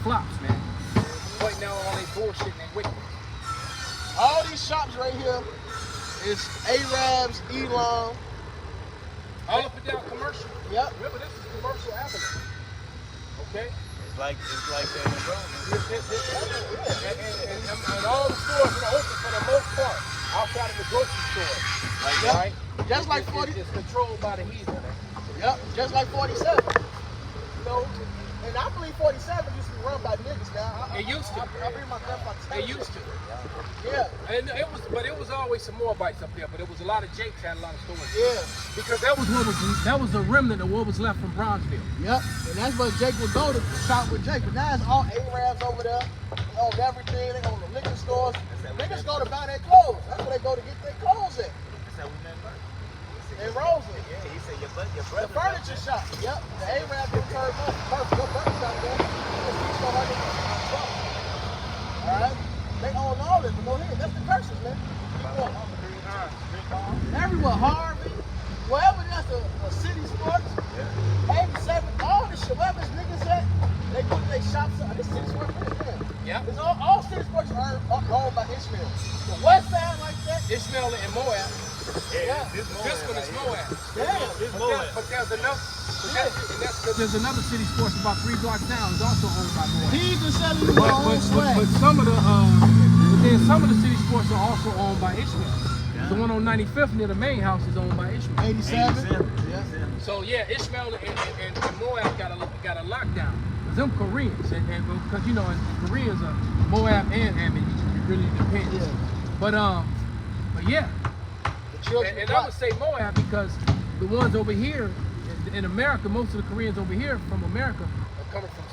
flops, man. Pointing out all they bullshit and they wickedness. all these shops right here is Arabs, Elam. All up and down commercial. Yep. Remember, this is commercial avenue. Okay? It's like that in Rome. And all the stores are open for the most part outside of the grocery store. Like, Yep. right? Just like 40. It's controlled by the heathen. Yep. Just like 47. You know, and I believe 47 used to be run by niggas now. It used to. I bring my grandpa to They used to. Yeah. And it was always some more bites up there, but it was a lot of Jakes had a lot of stores. Yeah. Because that was a remnant of what was left from Bronzeville. Yep. And that's where Jake would go to shop with Jake. But now it's all Arabs over there. They own everything. They own the liquor stores. Niggas go to buy their clothes. That's where they go to get their clothes at. That's how we met Mark. In Roseland. Yeah, he said your The brother. furniture shop. Yep. The Arab get turned off. Perfect. Your furniture shop there. Just keep so hard to all right? They own all this. But go ahead. That's the curses, man. Keep going. Everywhere. Harvey. Wherever there's a city sports. 87. All this shit. Wherever this niggas at, they go to their shops. This city sports. Yeah. It's all city sports are owned by Ishmael. The west side like that. Ishmael and Moab. Yeah. This one is Moab. Yeah. But there's another city sports about 3 blocks down. It's also owned by Moab. He's the selling you But, your own but swag. some of the city sports are also owned by Ishmael. The one on 95th near the main house is owned by Ishmael. 87. Yeah. So yeah, Ishmael and Moab got a lockdown. Them Koreans, and because you know, and Koreans are Moab and Ammon. It really depends. Yeah. But yeah, The children and I would say Moab because the ones over here in America, most of the Koreans over here from America are coming from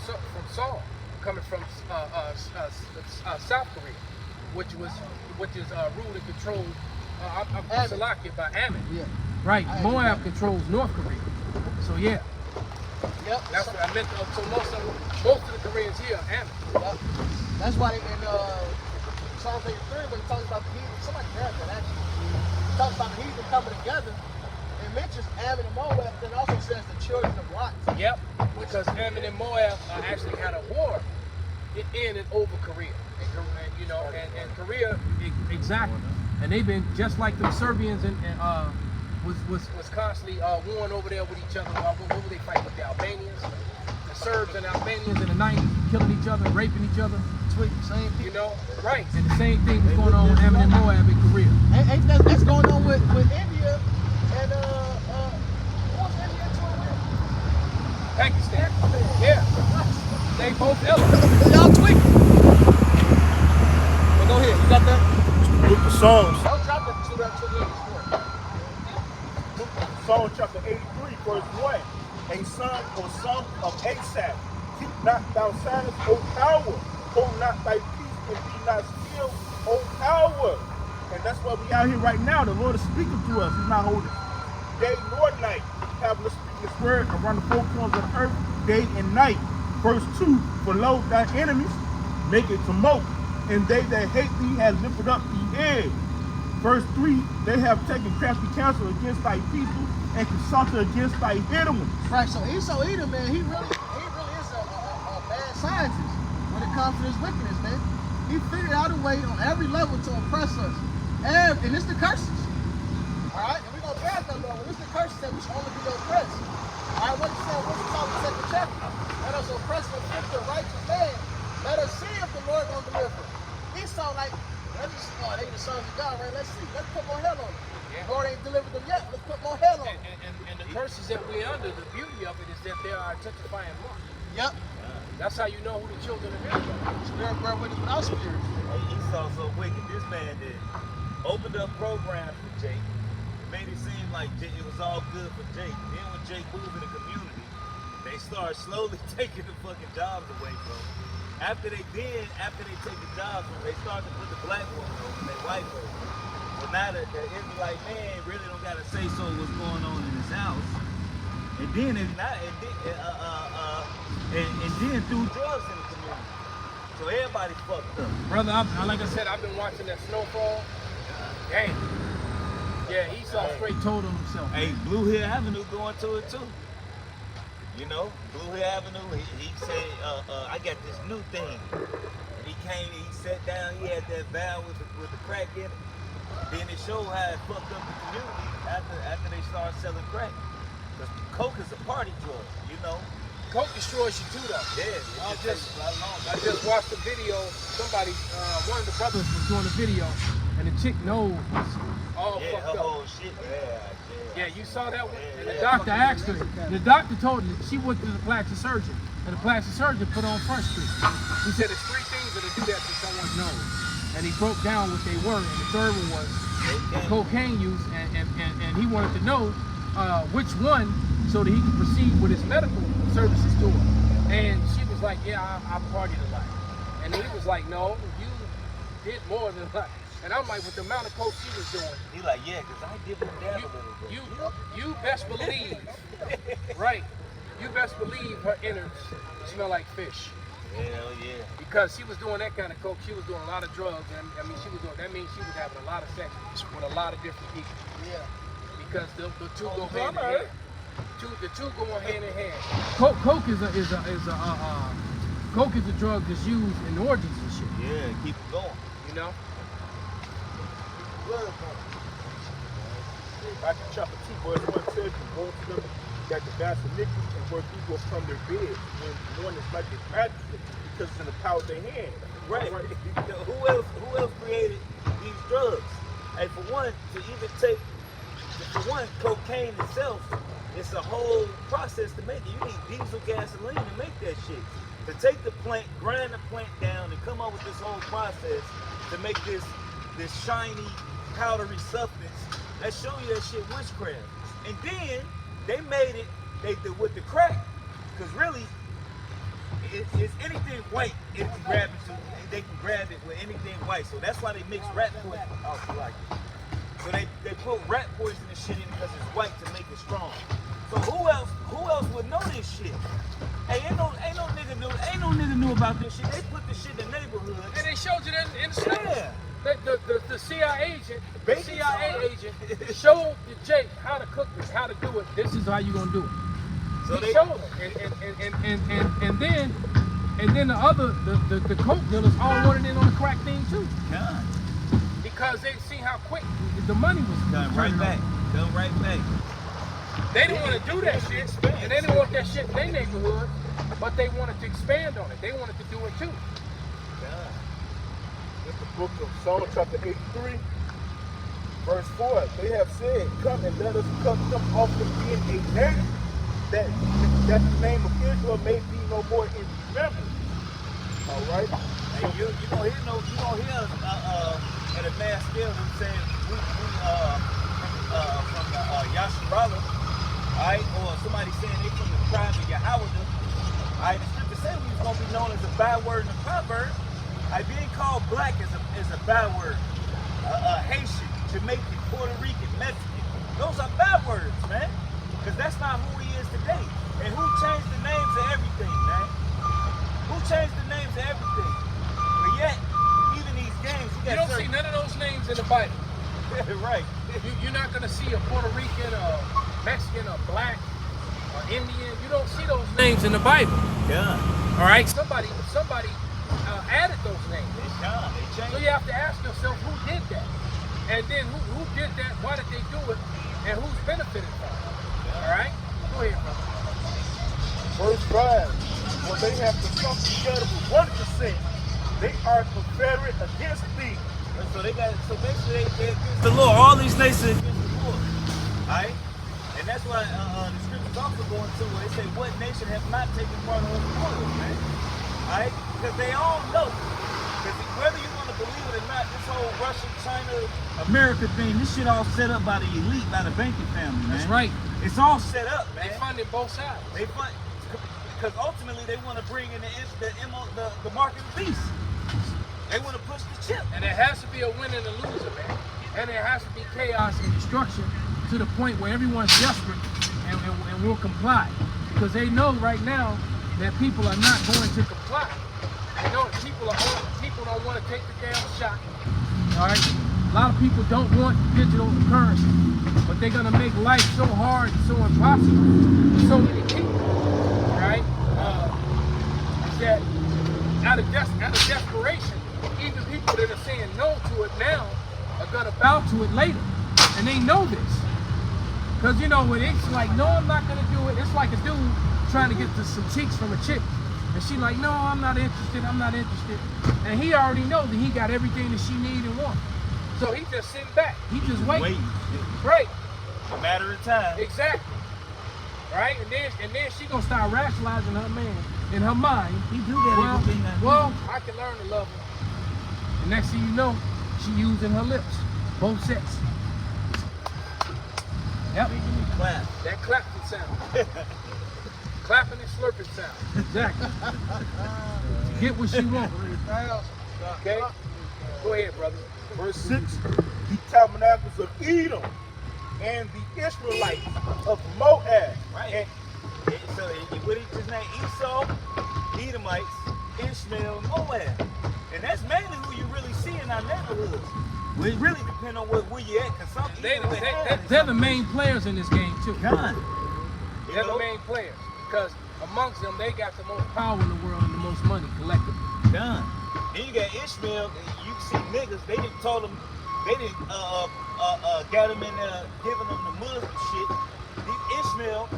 Seoul, coming from South Korea, which is ruled and controlled Salakia by Ammon. Yeah. Right. I Moab agree. controls North Korea. So yeah, Yep. that's what I meant. So most of the Koreans here are Ammon. Yep. That's why in Psalm 83, when he talks about the heathen, somebody grabbed that actually. He talks about the heathen coming together. It mentions Ammon and Moab, then also says the children of Lot. Yep. Because Ammon and Moab actually had a war. It ended over Korea, and Korea exactly. And they've been just like the Serbians and was constantly warring over there with each other. What were they fighting with the Albanians? The Serbs and Albanians in the 90s, killing each other, raping each other. Same thing. You know, right? And the same thing was going on with Ammon and Moab in Korea. Ain't that's going on with India and what's India doing with? Pakistan. Yeah. They both elements. Y'all tweaking. Well, go ahead. You got that? Book of Psalms, Don't drop that to the Psalm chapter 83, verse 1. A son of Asaph, keep not thou silence, O power. Hold not thy peace and be not still, O power. And that's why we out here right now. The Lord is speaking to us. He's not holding day nor night. Have us speak his word around the four corners of the earth, day and night. Verse 2, for lo, thy enemies make it to mock, and they that hate thee have lifted up the head. Verse 3, they have taken crafty counsel against thy people and consulted against thy hidden ones. Right, so Esau Edom, man, he really is a bad scientist when it comes to this wickedness, man. He figured out a way on every level to oppress us. And it's the curses. Alright, and we're gonna pass that level. It's the curses that we should only be oppressed. Alright, what you said, what's the top of the second chapter? Let us oppress and afflict the righteous man. Let us see if the Lord gonna deliver. Esau like, they the sons of God, right? Let's see. Let's put more hell on them. The Lord ain't delivered them yet. Let's put more hell on them. And the curses that we're under, the beauty of it is that they are identifying mark. Yep. That's how you know who the children of Israel are. Spirit bear witness without spirit. Hey, Esau so wicked. This man did opened up programs for Jake. It made it seem like it was all good for Jake. Then when Jake moved in the community, they started slowly taking the fucking jobs away from him. After they take the jobs from him, they started to put the black woman over their white woman. So now the Israelite man really don't gotta say so what's going on in his house. And then and then threw drugs in the community. So everybody fucked up. Brother, like I said, I've been watching that snowfall. Dang. Yeah, Esau straight told him himself. Hey, Blue Hill Avenue going to it too. You know, Blue Hill Avenue, he said, I got this new thing. And he came, he sat down, he had that valve with the crack in it. Then it showed how it fucked up the community after they started selling crack. Because coke is a party drug, you know. Coke destroys you too, though. Yeah, I just watched a video. Somebody, one of the brothers was doing a video, and the chick nose was all fucked up. Oh shit, Yeah, you saw that one? And the doctor asked her. The doctor told her she went to the plastic surgeon, and the plastic surgeon put on Front Street. He said there's 3 things that'll do that to someone's nose, and he broke down what they were. And the third one was cocaine use, and he wanted to know which one, so that he could proceed with his medical services to her. And she was like, yeah, I partied a lot. And he was like, no, you did more than that. And I'm like, with the amount of coke she was doing. He like, yeah, because I did them down a little bit. You best believe, right, you best believe her innards smell like fish. Hell yeah. Because she was doing that kind of coke, she was doing a lot of drugs, and I mean, that means she was having a lot of sex with a lot of different people. Yeah. Because the two go hand in hand. The two go hand in hand. Coke is a drug that's used in orgies and shit. Yeah, keep it going. You know? Back in chapter 2, verse 1 says, woe to them that devise iniquity and work evil from their beds, when one is like a tragedy because it's in the power of their hand. Right. Who else created these drugs? And for one, cocaine itself, it's a whole process to make it. You need diesel gasoline to make that shit. To take the plant, grind the plant down, and come up with this whole process to make this shiny, powdery substance, that show you that shit witchcraft. And then they made it with the crack, because really, it's anything white they can grab it to. They can grab it with anything white. So that's why they mix rat poison. Oh, like it. So they put rat poison and shit in because it's white to make it strong. So who else would know this shit? Hey, ain't no nigga knew about this shit. They put this shit in the neighborhood. And they showed you that in the snow. Yeah. The CIA agent showed Jake how to cook this, how to do it. This is how you gonna do it. So he showed him, and then the coke dealers all wanted in on the crack thing too. God. Because they see how quick the money was Come right back. They didn't want to do that shit, and they didn't want that shit in their neighborhood, but they wanted to expand on it. They wanted to do it too. God. It's the book of Psalm chapter 83, verse 4. They have said, come and let us come off from being a nation, that the name of Israel may be no more in remembrance. All right? And you don't hear at a mass scale them saying we from Yasharala, all right, or somebody saying they from the tribe of Yahweh. All right, the scripture said we was gonna be known as a byword in the proverb. Being called black is a byword. Haitian, Jamaican, Puerto Rican, Mexican, those are bywords, man. Because that's not who he is today. And who changed the names of everything, man? Who changed the names of everything? But yet, even these games, you don't see none of those names in the Bible. Right. You're not gonna see a Puerto Rican, a Mexican, a black, or Indian. You don't see those names in the Bible. Yeah. All right. Somebody added those names. It's time. They So changed. you have to ask yourself who did that, and then who did that? Why did they do it? And who's benefited from it? All right. Go ahead, brother. Verse 5. When they have to come together with 1%, they are confederate against thee. So they got. So basically, they against the Lord. All these nations against the Lord. All right. And that's why the scriptures also go into where they say, "What nation have not taken part of the spoils, man?" All right. Because they all know. Because whether you want to believe it or not, this whole Russia, China, America thing, this shit all set up by the elite, by the banking family, man. That's right. It's all set up, man. They funded both sides. They fund because ultimately they want to bring in the market of beast. They want to push the chip. And there has to be a winner and a loser, man. And there has to be chaos and destruction to the point where everyone's desperate and will comply. Because they know right now that people are not going to comply. They know people don't want to take the damn shot. All right? A lot of people don't want digital currency, but they're going to make life so hard and so impossible for so many people. Right? That out of desperation, even people that are saying no to it now are gonna bow to it later, and they know this. Cause you know when it's like, no, I'm not gonna do it. It's like a dude trying to get some cheeks from a chick, and she like, no, I'm not interested. And he already knows that he got everything that she need and want. So he just sitting back. He just waiting. Right. A matter of time. Exactly. Right? And then she gonna start rationalizing her man in her mind. He do that. Well, I can learn to love him. And next thing you know, she using her lips. Both sets. Yep. Clap. That clapping sound. Clapping and slurping sound. Exactly. Get what she wants. Okay? Go ahead, brother. Verse 6. The tabernacles of Edom and the Israelites of Moab. Right. So what is his name? Esau, Edomites, Ishmael, Moab. And that's mainly who you really see in our neighborhoods. Well, it really depends on where you at, because some They're the main players in this game too. God. They're the main players. Because amongst them, they got the most power in the world and the most money collectively. Done. Then you got Ishmael, and you see niggas, they didn't tell them, they didn't got them in there, giving them the Muslim shit. These Ishmael,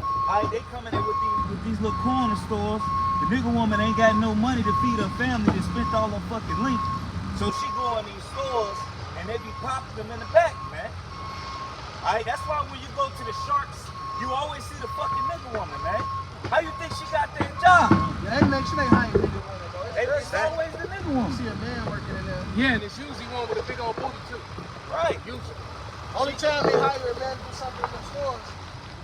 they come in there with these little corner stores. The nigga woman ain't got no money to feed her family, they spent all her fucking link. So she go in these stores, and they be popping them in the back, man. That's why when you go to the Sharks, you always see the fucking nigga woman, man. How you think she got that job? Yeah, they ain't hiring nigga woman though. It's always the nigga woman. You see a man working in there. Yeah, and it's usually one with a big old booty too. Right. Usually. Only time they hire a man to do something in the stores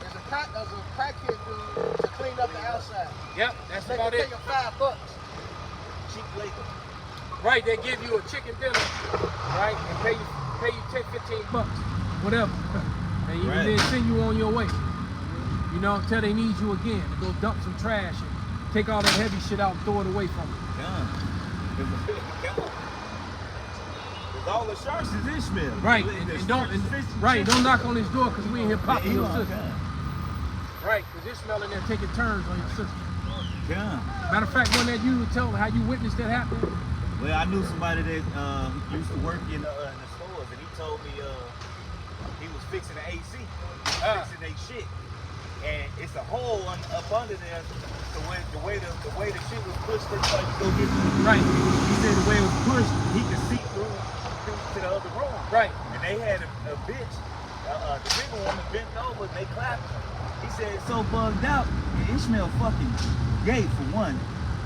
is a crackhead dude to clean up the outside. Yep, that's They about can it. take $5. Cheap labor. Right, they give you a chicken dinner, right, and pay you 10, 15 bucks, whatever. And even Right. then send you on your way. You know, until they need you again to go dump some trash and take all that heavy shit out and throw it away from you. Because all the Sharks is Ishmael. Right, and don't knock on his door because we in here popping your sister. Right, because they're smelling there taking turns on your sister. Yeah. Matter of fact, one that you were telling how you witnessed that happen. Well, I knew somebody that used to work in the stores, and he told me he was fixing the AC, fixing their shit, and it's a hole up under there. The way the shit was pushed, they tried to go get it. Right. He said the way it was pushed, he could see through to the other room. Right. And they had a bitch, the bigger woman bent over, and they clapped her. He said it's so bugged out, and Ishmael fucking gay for one.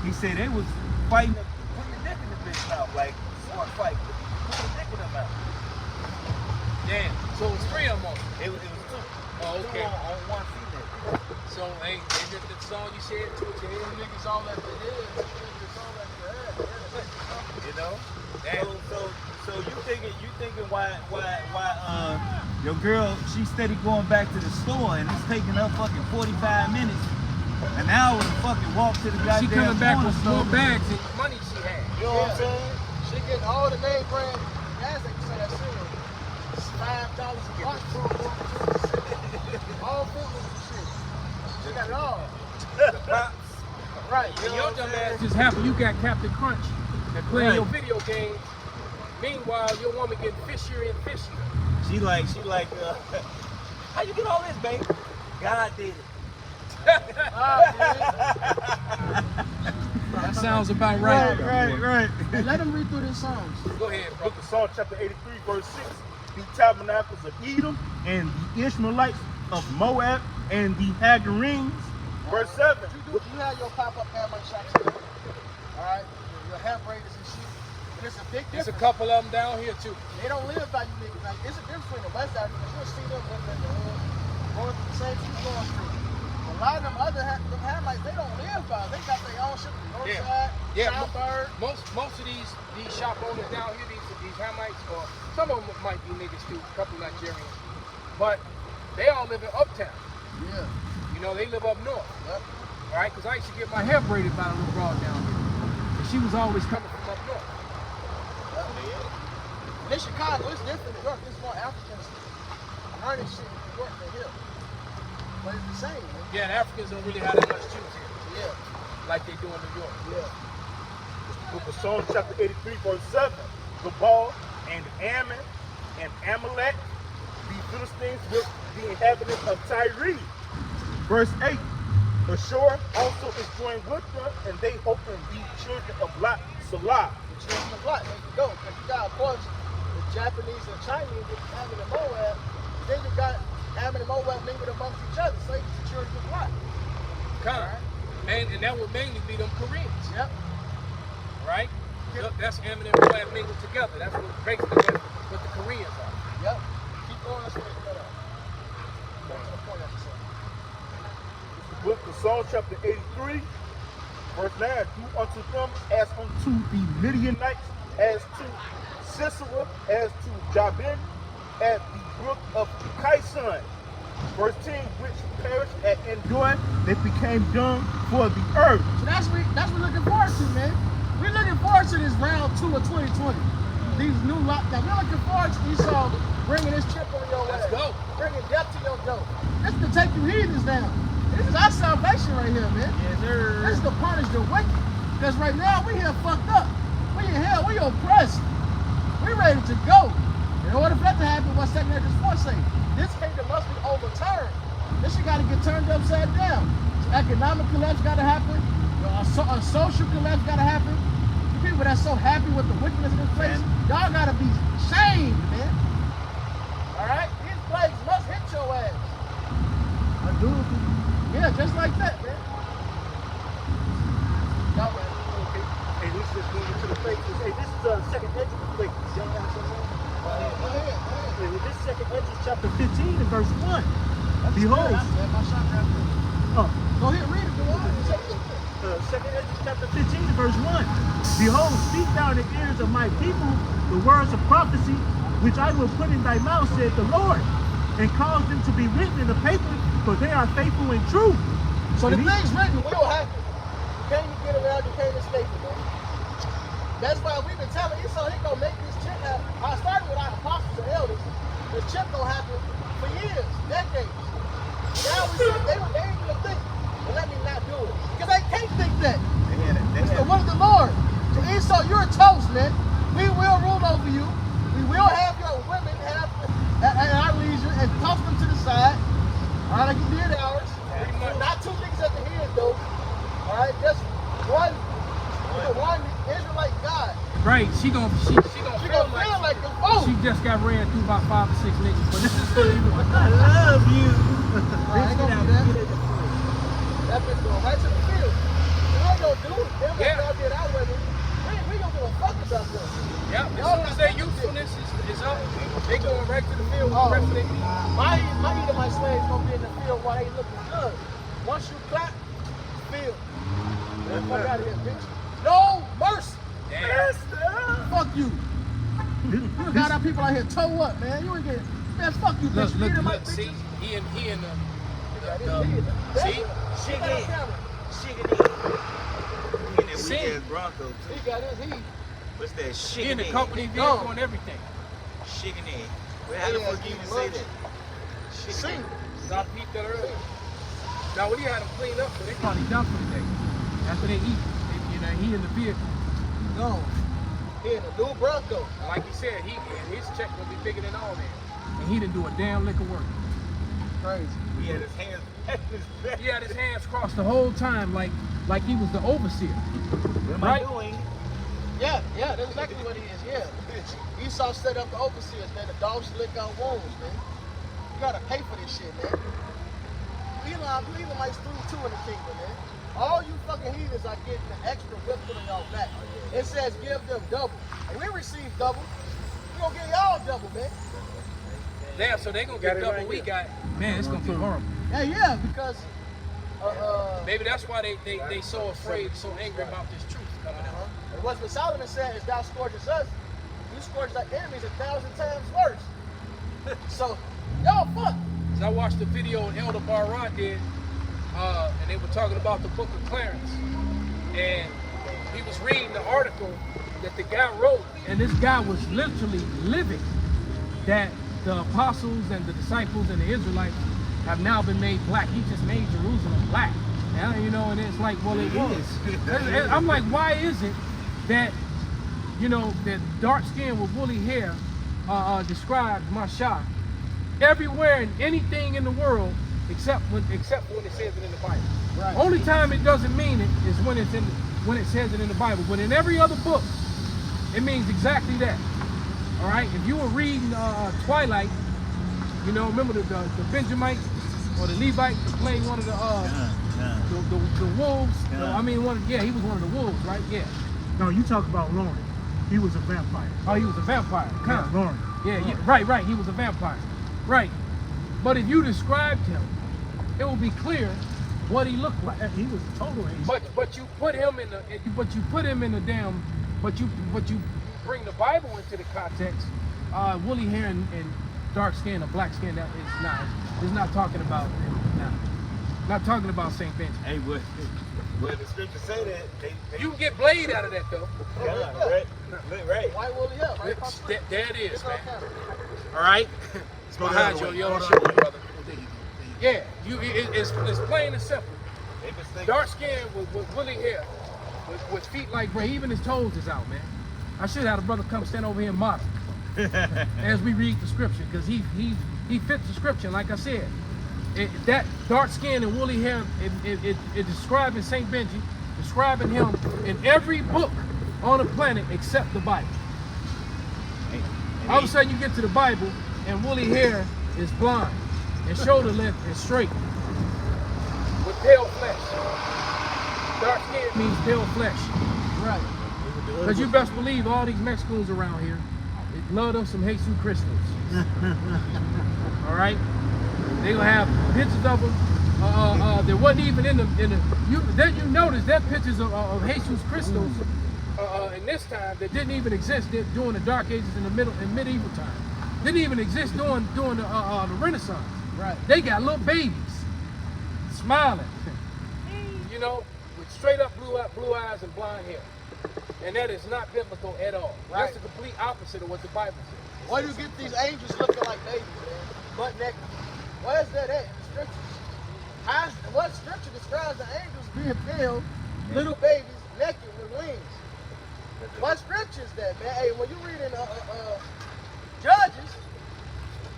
He said they was fighting, putting the dick in the bitch mouth, like sword fight, putting the dick in her mouth. Damn. So it was 3 of them on it. It was two. Oh, okay. Two on one female. So, hey, is it the song you said? Them niggas all at the head. Them niggas all at the head. You know? Damn. So you thinking why your girl, she's steady going back to the store and it's taking her fucking 45 minutes, an hour to fucking walk to the goddamn She coming back corner with store. more bags and money she had. You know what I'm saying? She getting all the name brand gas, like you said, that cereal. $5, your dumb ass just happy you got Captain Crunch and playing your video games. Meanwhile, your woman getting fishier and fishier. She like, how you get all this, babe? God did it. That sounds about right. Right. Let him read through these songs. Go ahead, bro. Book of Psalm chapter 83, verse 6. The tabernacles of Edom and the Ishmaelites of Moab and the Hagarenes. Verse 7. You have your pop-up hammer shops here. Alright? Your hair braiders and shit. And it's a big difference. There's a couple of them down here too. They don't live by you niggas. Like, it's a difference between the West Africans. You'll see them living in the hood, going through the same shit you're going through. A lot of them other them Hamites, they don't live by it. They got their own shit. Northside, Southbird. Most of these shop owners down here, these Hamites, or some of them might be niggas too, a couple Nigerians, but they all live in uptown. Yeah. You know, they live up north. Yep. All right, because I used to get my hair braided by a little broad down here, and she was always coming from up north. In Chicago, it's different. New York, it's more Africans learning shit in New York than here. But it's the same, man. Yeah, the Africans don't really have that much juice here, Yeah. like they do in New York. Yeah. Book of Psalm chapter 83, verse 7. Gebal and Ammon and Amalek, the Philistines with the inhabitants of Tyre. Verse 8. Ashur also is joined with them, and they hope in the children of Lot, Salah. The children of Lot, there you go. Because you got, of course, the Japanese and Chinese with Ammon and Moab. Then you got Ammon and Moab mingled amongst each other. So it's the children of Lot. Kind. And that would mainly be them Koreans. Yep. Right? Yep. That's Ammon and Moab mingled together. That's what basically what the Koreans are. Yep. Keep going. Let's finish that up. That's the point I was saying. Book of Psalm chapter 83, verse 9. Do unto them as unto the Midianites, as to Sisera, as to Jabin, at the brook of Kison. Verse 10, which perished at Endor, they became dung for the earth. So that's what we're looking forward to, man. We're looking forward to this round 2 of 2020. These new lockdowns. We're looking forward to Esau bringing this chip on your Let's ass. go. Bringing death to your door. This is to take you heathens down. This is our salvation right here, man. Yes, sir. This is to punish the wicked. Because right now, we here fucked up. We in hell. We oppressed. We ready to go. In order for that to happen, what 2 Corinthians 4 say? This kingdom must be overturned. This shit got to get turned upside down. So economic collapse got to happen. A social collapse got to happen. The people that's so happy with the wickedness in this place, y'all got to be shamed, man. All right? These plagues must hit your ass. I do. Yeah, just like that, man. Y'all, man. Hey, this is going into the faces. Hey, this is second Ezra plate. Y'all have some more? Go ahead. Hey, this is second Ezra chapter 15 and verse 1. Behold. Go ahead, read it. Second Ezra chapter 15 and verse 1. Behold, speak thou in the ears of my people the words of prophecy, which I will put in thy mouth, said the Lord, and cause them to be written in the paper, for they are faithful and true. So the things written will happen. You can't get around, you can't escape it, man. That's why we've been telling Esau he gonna make this chip happen. I started with our apostles and elders. This chip gonna happen for years, decades. Now we see they ain't gonna think, but let me not do it. Because they can't think that. It's the word of the Lord. To Esau, you're a toast, man. We will rule over you. We will have your women have at our leisure and toss them to the side. All right, like you did ours. Not two niggas at the head, though. All right, just one Israelite God. Right, she gonna She feel gonna feel like the fool. she just got ran through about 5 or 6 niggas, but this is still even with I love you. I ain't gonna do that. That bitch going right to the field. You ain't gonna do it. Them like y'all did our women. We don't give a fuck about them. Yeah, as soon as their usefulness is up, they going right to the field with the rest of their people. My Edomite slaves gonna be in the field while they looking good. Once you clap, field. Get the fuck out of here, bitch. No mercy. Fuck you. You got our people out here toe up, man. You ain't getting, man, fuck you, bitch. You Edomite bitches. See, he in the See? See? Bronco. He got his heat. What's that? he in the Chicken company egg. vehicle and everything. Chicken egg. Well, how the fuck you even say that? See? I peeped that earlier. Now, when he had them cleaned up, so they probably done for the day after they eat. You know, he in the vehicle. No. He in a new Bronco. And like he said, his check will be bigger than all that. And he didn't do a damn lick of work. Crazy. He had his hands behind his back. He had his hands crossed the whole time like he was the overseer. What am Right? I doing? Yeah, that's exactly what he is, yeah. Esau set up the overseers, man. The dogs lick our wounds, man. You gotta pay for this shit, man. Edomites 3-2 in the kingdom, man. All you fucking heathens are getting the extra whip put on y'all back. It says give them double. And we receive double. We gonna give y'all double, man. Damn, so they gonna get double we got. Man, it's gonna be horrible. Yeah, because Maybe that's why they so afraid, so angry about this truth coming out. and what Solomon said is thou scourges us, you scourge thy enemies 1,000 times worse. So y'all fuck. So I watched the video Elder Barra did, and they were talking about the Book of Clarence, and he was reading the article that the guy wrote, and this guy was literally living that the apostles and the disciples and the Israelites have now been made black. He just made Jerusalem black. And, you know, and it's like, well, it was. And I'm like, why is it that, you know, that dark skin with woolly hair describes Mashah everywhere in anything in the world except when it says it in the Bible. Right. Only time it doesn't mean it is when it says it in the Bible. But in every other book, it means exactly that. All right. If you were reading Twilight, you know, remember the Benjamite or the Levite playing one of the wolves. I mean, he was one of the wolves, right? Yeah. No, you talk about Lauren. He was a vampire. Oh, he was a vampire. Yeah, Lauren. Yeah, right. He was a vampire. Right. But if you described him, it will be clear what he looked like. He was a total angel. But you put him in the but you bring the Bible into the context. Woolly hair and dark skin or black skin, that is not. It's not talking about. Not talking about Saint Benjamin. Hey, what the scripture say that? You can get blade out of that though. Right. White woolly hair, right? There it is, It's on man. camera. All right. It's behind your yellow shirt, brother. Yeah, it's plain and simple. Dark skin with woolly hair, with feet like gray. Even his toes is out, man. I should have a brother come stand over here and model as we read the scripture, because he fits the scripture. Like I said, that dark skin and woolly hair, it describing Saint Benji, describing him in every book on the planet except the Bible. All of a sudden you get to the Bible and woolly hair is blind and shoulder length is straight with pale flesh. Dark skin means pale flesh. Right. Because you best believe all these Mexicans around here, they love them some Jesus Christos. All right? They gonna have pictures of them. There wasn't even in the you notice that pictures of Jesus Christos in this time that didn't even exist during the Dark Ages in medieval time. Didn't even exist during the Renaissance. Right. They got little babies smiling, you know, with straight up blue eyes and blonde hair. And that is not biblical at all. Right. That's the complete opposite of what the Bible says. Why do you get these angels looking like babies, man? Butt naked. Where's that at? The scripture. What scripture describes the angels being pale, little babies naked with wings? What scripture is that, man? Hey, when you read in Judges,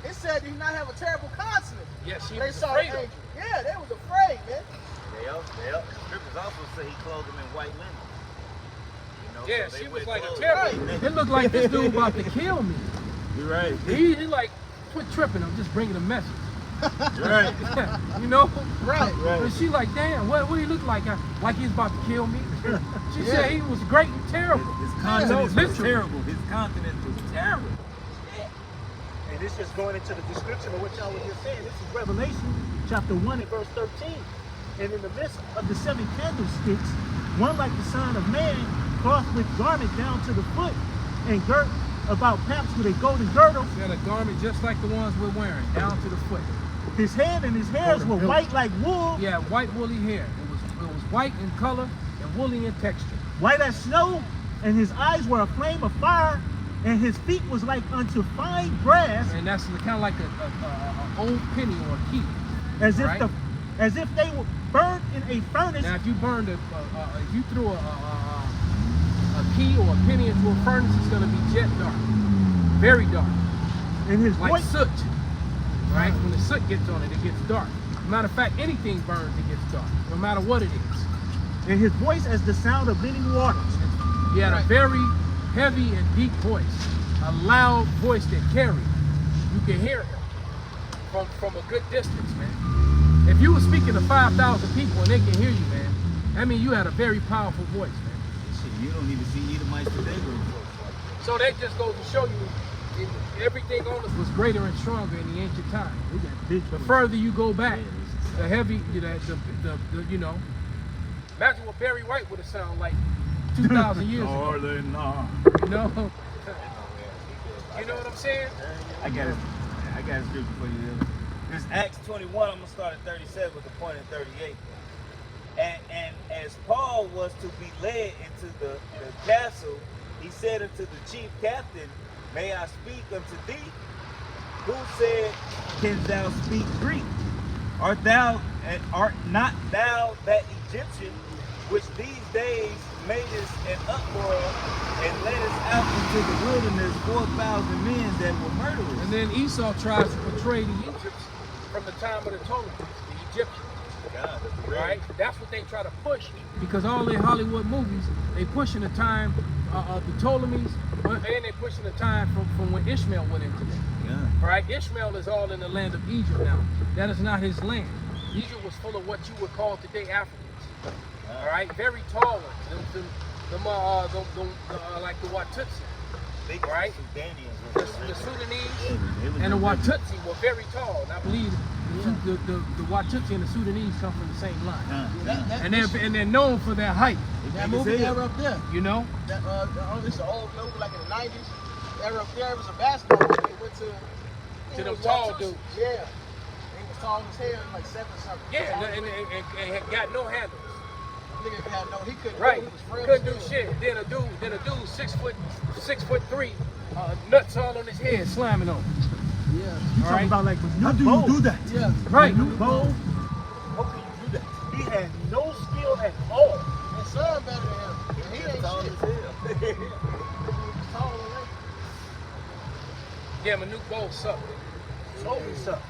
it said he not have a terrible consonant. Yes, he They was saw afraid the of angel. Yeah, they was afraid, man. The scriptures also say he clothed them in white linen. You know, Yeah, so she they was wear like a clothes. terror. It looked like this dude about to kill me. You're right. He like, quit tripping, I'm just bringing a message. You're right. You know? Right. And she like, damn, what do he look like? Like he's about to kill me? She said he was great and terrible. His continence was listen. terrible. His continence was terrible. And this is going into the description of what y'all were just saying. This is Revelation chapter 1 and verse 13. And in the midst of the 7 candlesticks, one like the Son of Man, clothed with garment down to the foot, and girt about paps with a golden girdle. He had a garment just like the ones we're wearing, down to the foot. His head and his hairs were white like wool, He had white woolly hair. It was white in color and woolly in texture. white as snow, and his eyes were a flame of fire, and his feet was like unto fine brass, And that's kind of like a old penny or a key. as if right. as if they were burned in a furnace. Now, if you burned if you threw a a key or a penny into a furnace, it's gonna be jet dark, very dark, And his like voice, soot. Right? When the soot gets on it, it gets dark. Matter of fact, anything burns, it gets dark, no matter what it is. and his voice as the sound of many waters. He had a very heavy and deep voice, a loud voice that carried. You can hear him from a good distance, man. If you were speaking to 5,000 people and they can hear you, man, I mean, you had a very powerful voice, man. Shit, you don't even see Edomites today with a voice. So that just goes to show you everything on us was greater and stronger in the ancient time. We got big The voice. further you go back, the heavy, you know, imagine what Barry White would have sounded like 2,000 years ago. Darling, nah. You know? You know what I'm saying? I got a scripture for you. This Acts 21, I'm gonna start at 37 with the point at 38. And as Paul was to be led into the castle, he said unto the chief captain, May I speak unto thee? Who said, Canst thou speak Greek? Art not thou that Egyptian which these days madest an uproar and leddest out into the wilderness 4,000 men that were murderers? And then Esau tries to portray the Egypts from the time of the Ptolemies, the Egyptians. God, that's Right? That's what they try to push, because all their Hollywood movies, they pushing the time of the Ptolemies, and they pushing the time from when Ishmael went into them. Yeah. Right? Ishmael is all in the land of Egypt now. That is not his land. Egypt was full of what you would call today Africans. All right, very tall ones. Like the Watutsi, right? The Sudanese and the Watutsi were very tall, and I believe the Watutsi and the Sudanese come from the same line, and they're known for their height. That movie era up there. You know, That, this is an old movie, like in the 90s. Era up there, it was a basketball movie. It went to them tall dudes. Yeah. He was tall as hell, like 7 something. yeah, and had got no handles. Nigga had no, he couldn't Right, do, he was frail couldn't as do hell. shit. Then a dude 6'3", nuts all on his head, slamming on him. Yeah. You All talking right. about like, how do you do that? Yeah. Right. New Bo, how can you do that? He had no skill at all. And son better than him. And he ain't Tall shit. as hell. He was taller than him. Yeah, Manute Bol sucked. Totally suck.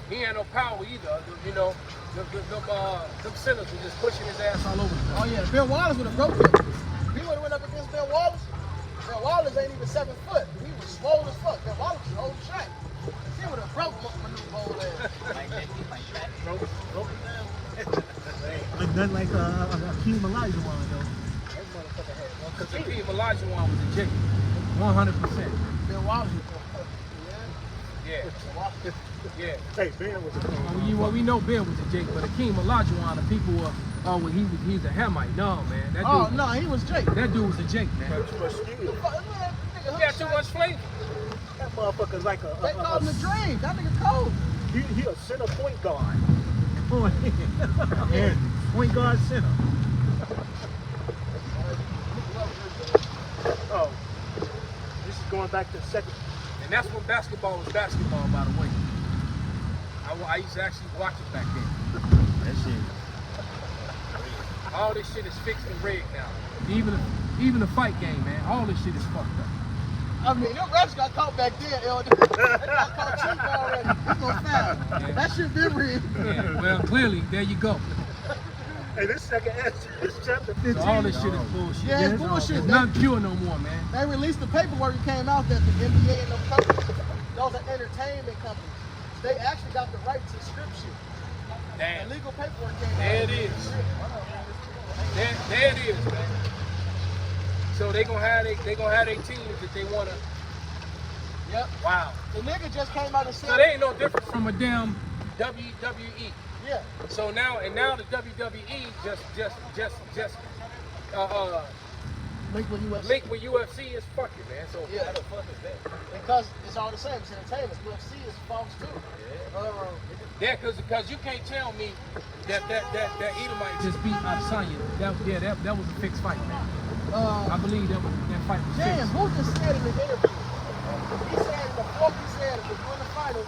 He had no power either. You know, them sinners were just pushing his ass all over the Oh place. yeah, Bill Wallace would have broke him. If he would have went up against Bill Wallace ain't even 7 foot. He was swole as fuck. Bill Wallace was old shot. He would have broke Manute Bol ass. Like nothing like Hakeem Olajuwon though. Because the team Olajuwon was a Jake. 100%. Bill Wallace was Yeah. Yeah. Hey, Ben was a Well, we know Bill was a Jake, but Hakeem Olajuwon, the people were, oh, well, he's a Hamite. No, man. That dude, Oh no, he was Jake. that dude was a Jake, man. too much skill. He got too much flavor. That motherfucker's like They called him the Dream. That nigga cold. he a center point guard. Come on in. Yeah, point guard center. Oh, this is going back to the second. And that's when basketball was basketball, by the way. I used to actually watch it back then. That shit. All this shit is fixed and rigged now. Even the fight game, man. All this shit is fucked up. I mean, them refs got caught back then, Elder. They got caught cheap already. He gonna foul. Yeah. That shit been rigged. Yeah, well, clearly, there you go. Hey, this second is chapter 15. So all this shit is bullshit. Yeah, it's Yeah, bullshit. It's not pure no more, man. They released the paperwork that came out that the NBA and them companies, those are entertainment companies, they actually got the right to script shit. Damn. The legal paperwork came out. There it is. There it is, man. So they gonna have their teams that they wanna. Yep. Wow. The nigga just came out and said. So they ain't no different from a damn WWE. Yeah. So now the WWE just Link with UFC. linked with UFC is fucking, man. So Yeah. how the fuck is that? Because it's all the same. It's entertainment. UFC is false too. Yeah, cause you can't tell me that Edomite just beat Adesanya. That was a fixed fight, man. I believe that fight was Damn, fixed. who just said in the interview? He said before he said if we win the finals,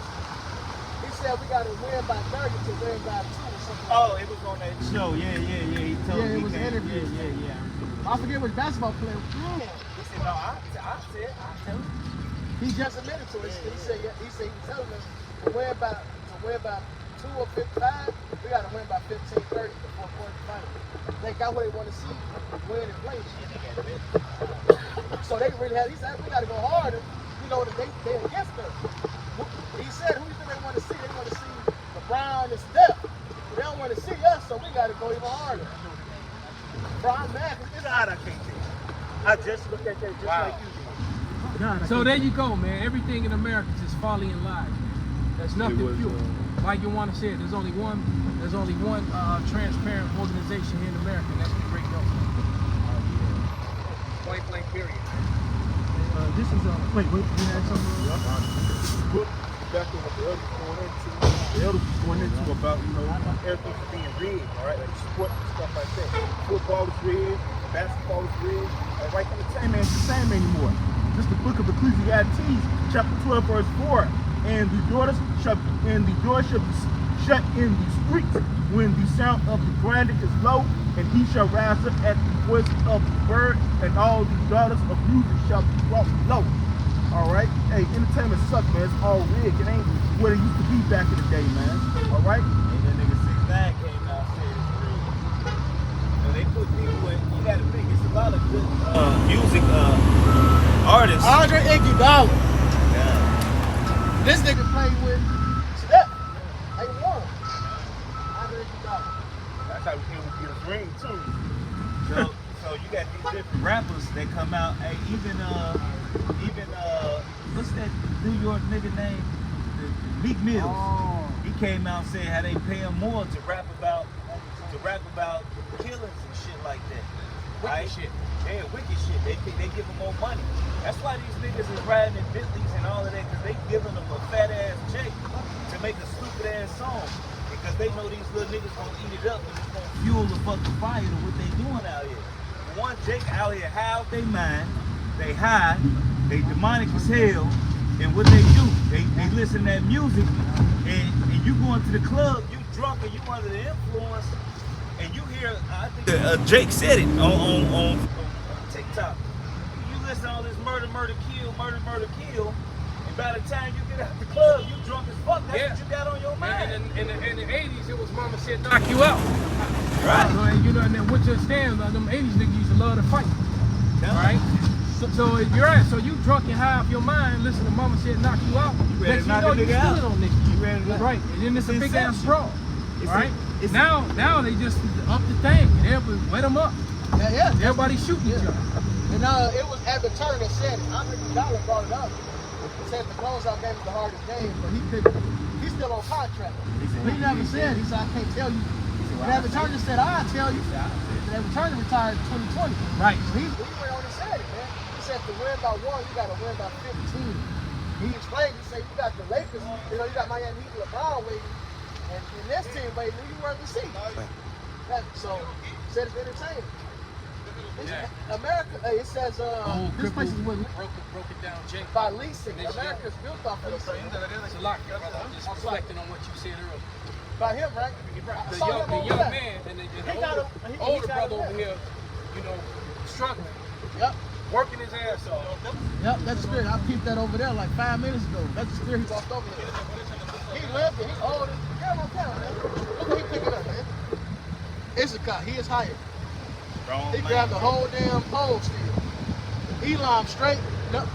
he said we got to win by 30 to win by 2 or Oh, it was on that show. Yeah. He told Yeah, me. it was an interview. Yeah. I forget which basketball player. He said, no, I tell him. He just admitted to it. He said he was telling us to win by 2 or 5, we got to win by 15-30 before quarterfinal. They got what they want to see, win and play. So they really had. He said we got to go harder. You know that they against us. He said, who do you think they want to see? They want to see LeBron and Steph. They don't want to see us, so we got to go even harder. Bro, I'm mad. It's odd I can't take it. I just look at that just like you did. So there you go, man. Everything in America is just folly and lies, man. There's nothing pure. Like you want to say, there's only one transparent organization here in America, and that's the Great Milk. Point blank period. This is wait, you had something? Back on what the elders going into. The elders was going into about, everything's being rigged, all right? Like sports and stuff like that. Football is rigged, basketball is rigged. All right, entertainment ain't the same anymore. This is the book of Ecclesiastes, chapter 12, verse 4. And the doors shall be shut in the streets when the sound of the grinder is low, and he shall rise up at the voice of the bird, and all the daughters of music shall be brought low. All right, hey, entertainment sucks, man. It's all rigged. It ain't what it used to be back in the day, man. All right. And that nigga 6ix9ine came out and said it's real. So they put people in. You gotta think, it's a lot of good music artists. Andre Iguodala. Yeah. This nigga played with Steph. They won. Andre Iguodala. That's how we came with the ring too. So you got these different rappers that come out. Hey, even what's that New York nigga name? Meek Mills. Oh. He came out and said how they pay him more to rap about killings and shit like that. Right? Shit. Yeah, wicked shit. They give them more money. That's why these niggas is riding in Bentleys and all of that, because they giving them a fat ass check to make a stupid ass song. Because they know these little niggas gonna eat it up and it's gonna fuel the fucking fire to what they doing out here. One Jake out here high out they mind, they high, they demonic as hell, and what they do, they listen to that music, and you go into the club, you drunk and you under the influence, and you hear, I think Jake said it on TikTok. You listen to all this murder, kill, and by the time you get out the club, you drunk as fuck. That's what you got on your mind. And in the 80s, it was mama said knock you out. Right. And then what you understand, them 80s niggas used to love to fight. Yeah. Right? So you're right. So you drunk and high off your mind, listen to mama said knock you out. You ready to knock you a nigga out. on niggas. You ready to knock. Right. And then it's a big ass Inception. brawl. Right? It's Now they just up the thing. And everybody wet them up. Yeah. Everybody shooting each other. And it was Evan Turner that said it. Andre Iguodala brought it up. He said the closeout game is the hardest game, but he's still on contract. He never said. He said I can't tell you. And Evan Turner said I'll tell you. And Evan Turner retired in 2020. Right. So he went on and said it, man. He said to win by 1, you got to win by 15. He explained. He said you got the Lakers. You got Miami Heat, LeBron waiting, and this team waiting. You weren't the seat. So said it's entertaining. America, it says this place is with broke it down, Jake. by leasing. America's built off of this. It's a lot, brother. I'm just reflecting on what you said earlier. By him, right? The young man and the older brother over here, struggling. Yep. Working his ass off. Yep, that's the spirit. I peeped that over there like 5 minutes ago. That's the spirit he walked over there. He lived it. He's old. Yeah, no count, man. Look what he picking up, man. Issachar, he is hired. He grabbed the whole damn pole still. Elam straight. No,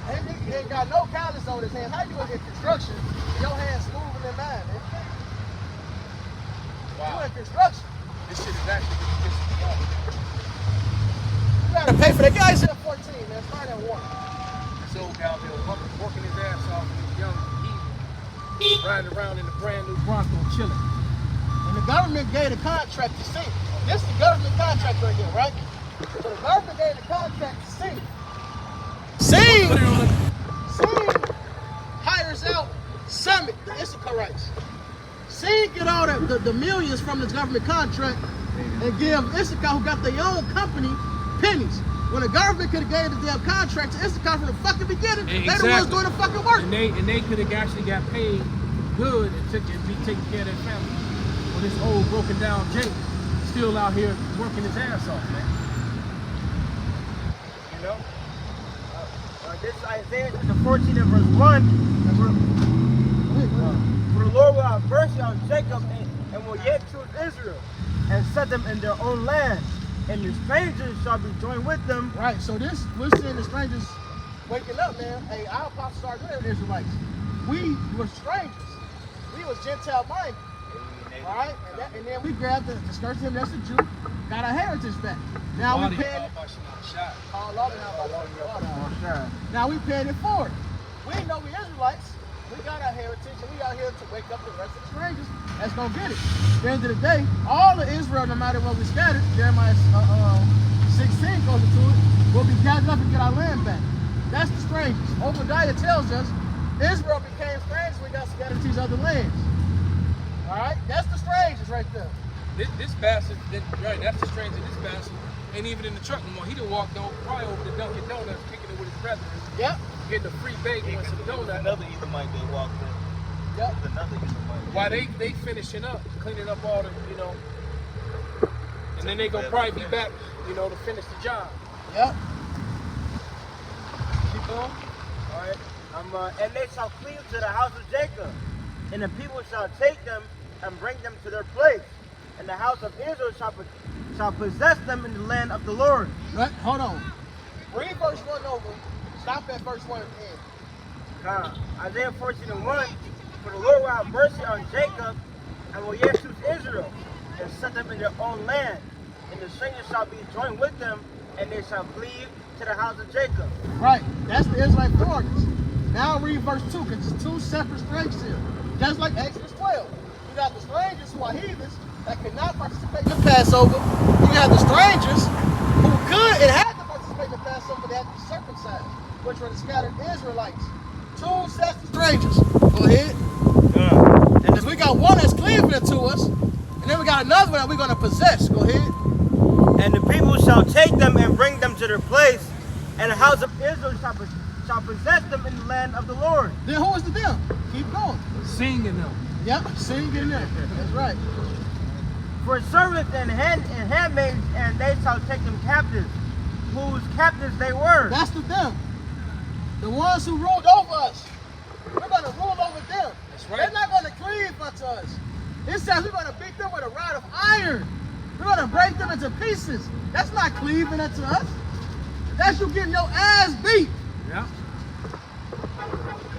he ain't got no callus on his hand. How you gonna get construction? Your hands smoother than mine, man. Wow. You in construction. This shit is actually You gotta pay for that. Guy's at 14, man. It's right at 1. this old guy there working his ass off and this young evil riding around in a brand new Bronco chilling. And the government gave the contract to Sing. This is the government contract right here, right? So the government gave the contract to Sing. Sing hires out Summit, the Issacharites. Sing get all the millions from this government contract and give Issachar, who got their own company, pennies. When the government could have gave the damn contract to Issachar from the fucking beginning, they the ones doing the fucking work. And they could have actually got paid good and be taking care of their family. this old broken down Jake still out here working his ass off, man. You know? This is Isaiah chapter 14 and verse 1. And for the Lord will have mercy on Jacob and will yet choose Israel and set them in their own land. And the strangers shall be joined with them. Right, so this, we're seeing the strangers waking up, man. Hey, our apostles are good Israelites. We were strangers. We was Gentile minded. All right, and then we grabbed the skirts of him, that's a Jew, got our heritage back. Now we paying Now we paying it forward. We know we Israelites. We got our heritage, and we out here to wake up the rest of the strangers that's gonna get it. At the end of the day, all of Israel, no matter where we scattered, Jeremiah 16 goes into it, will be gathered up and get our land back. That's the strangers. Obadiah tells us Israel became strangers when we got scattered to these other lands. All right, that's the strangers right there. This bastard, right, that's the stranger. This bastard ain't even in the truck no more. He done walked probably over to Dunkin' Donuts, kicking it with his brethren. Yep. Getting a free bagel and some donuts. Another Edomite that walked in. Yep. Another Edomite. While they finishing up, cleaning up all the, you know, and then they gonna probably be back, you know, to finish the job. Yep. Keep going. All right. And they shall cleave to the house of Jacob, and the people shall take them and bring them to their place. And the house of Israel shall possess them in the land of the Lord. Right, hold on. Read verse 1 over. Stop at verse 1 and Isaiah 14 and 1. For the Lord will have mercy on Jacob and will yet choose Israel and set them in their own land. And the strangers shall be joined with them, and they shall cleave to the house of Jacob. Right, that's the Israelite foreigners. Now read verse 2, because there's two separate strangers here. Just like Exodus 12. You got the strangers who are heathens that cannot participate in the Passover. You got the strangers who could and had to participate in the Passover, but they had to be circumcised, which were the scattered Israelites. Two sets of strangers. Go ahead. And we got one that's cleaving to us, and then we got another one that we're going to possess. Go ahead. And the people shall take them and bring them to their place, and the house of Israel shall possess them in the land of the Lord. Then who is the them? Keep going. Singing them. Yep, singing them. That's right. For servants and handmaids, and they shall take them captives, whose captives they were. That's the them. The ones who ruled over us. We're going to rule over them. That's right. They're not going to cleave unto us. It says we're going to beat them with a rod of iron. We're going to break them into pieces. That's not cleaving unto us. That's you getting your ass beat. Yeah.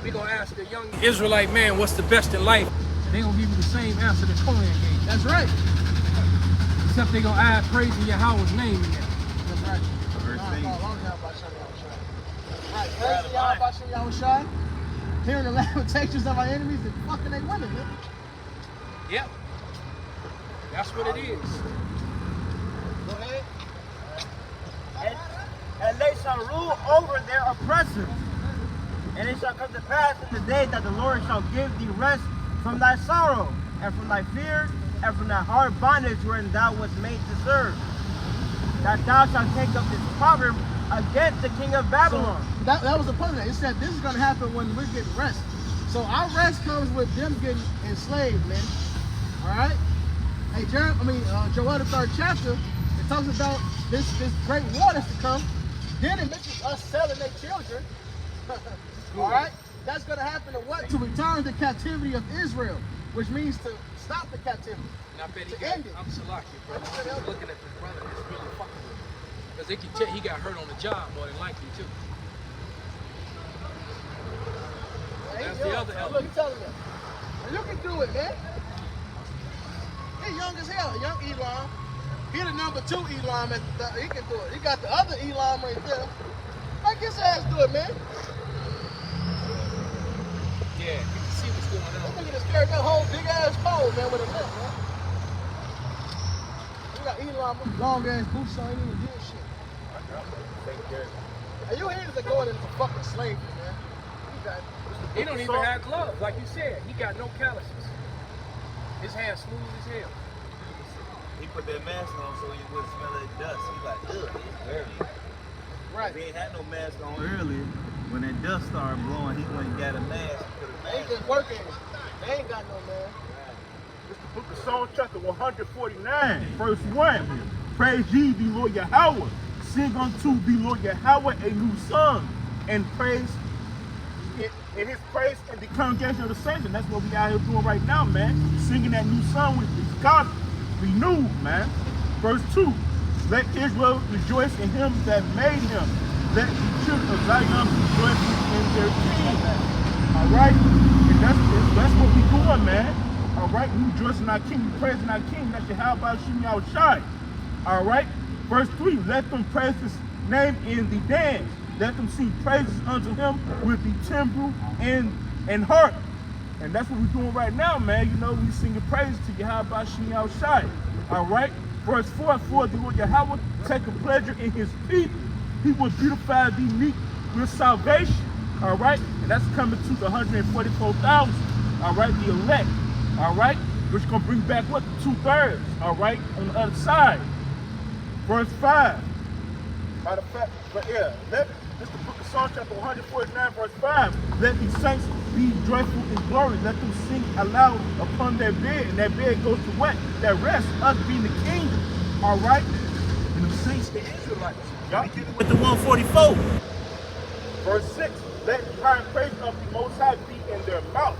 We gonna ask the young Israelite man what's the best in life. They gonna give you the same answer that Kohen gave. That's right. Except they gonna add praising Yahweh's name again. That's right. Right, praise Yahweh Shai. Hearing the lamentations of our enemies and fucking they women, man. Yep. That's what it is. Go ahead. And they shall rule over their oppressors. And it shall come to pass in the day that the Lord shall give thee rest from thy sorrow, and from thy fear, and from thy hard bondage wherein thou wast made to serve. That thou shalt take up this proverb against the king of Babylon. So that was the point of that. It said this is going to happen when we're getting rest. So our rest comes with them getting enslaved, man. All right? Hey, Joel, the 3rd chapter, it talks about this great war that's to come. Then it mentions us selling their children. All right? That's going to happen to what? To return the captivity of Israel, which means to stop the captivity. And I bet To end it. I'm Salaki, bro. I'm looking at this brother that's really fucking with him. Because they can tell he got hurt on the job more than likely, too. That's the other Look, element. you telling them. You can do it, man. He's young as hell, young Elam. He the number 2 Elam. He can do it. He got the other Elam right there. Make his ass do it, man. Yeah, you can see what's going That on. nigga just carried that whole big ass pole, man, with a limp, man. We got Elam with long ass boots on, ain't even doing shit. And you hear that going into fucking slavery, man. He don't even have gloves, like you said. He got no calluses. His hand's smooth as hell. He put that mask on so he wouldn't smell that dust. He's like, ugh, it's dirty. Right. He ain't had no mask on earlier. When that dust started blowing, he went and got a mask and put a They mask just working. They ain't got no man. It's the book of Psalms, chapter 149, verse 1. Praise ye the Lord Yahweh. Sing unto the Lord Yahweh a new song, and praise in his praise in the congregation of the saints. And that's what we out here doing right now, man. Singing that new song with his God renewed, man. Verse 2. Let Israel rejoice in him that made him. Let the children of Zion rejoice in their king. All right? And that's what we doing, man. All right? We rejoice in our king. We praise in our king. That's your how about Shimmy outside. All right? Verse 3. Let them praise his name in the dance. Let them sing praises unto him with the timbrel and harp. And that's what we're doing right now, man. You know, we singing praises to Yahweh Shimmy outside. All right? Verse 4, for the Lord Yahweh take a pleasure in his people. He will beautify the meek with salvation. All right? And that's coming to the 144,000. All right? The elect. All right? Which is going to bring back what? 2/3. All right? On the other side. Verse 5. Matter of fact, but yeah, this is the book of Psalms, chapter 149, verse 5. Let the saints be joyful in glory. Let them sing aloud upon their bed. And that bed goes to what? That rest, us being the kingdom. All right? And the saints, the Israelites. Y'all beginning with the 144. Verse 6. Let the high praise of the Most High be in their mouth,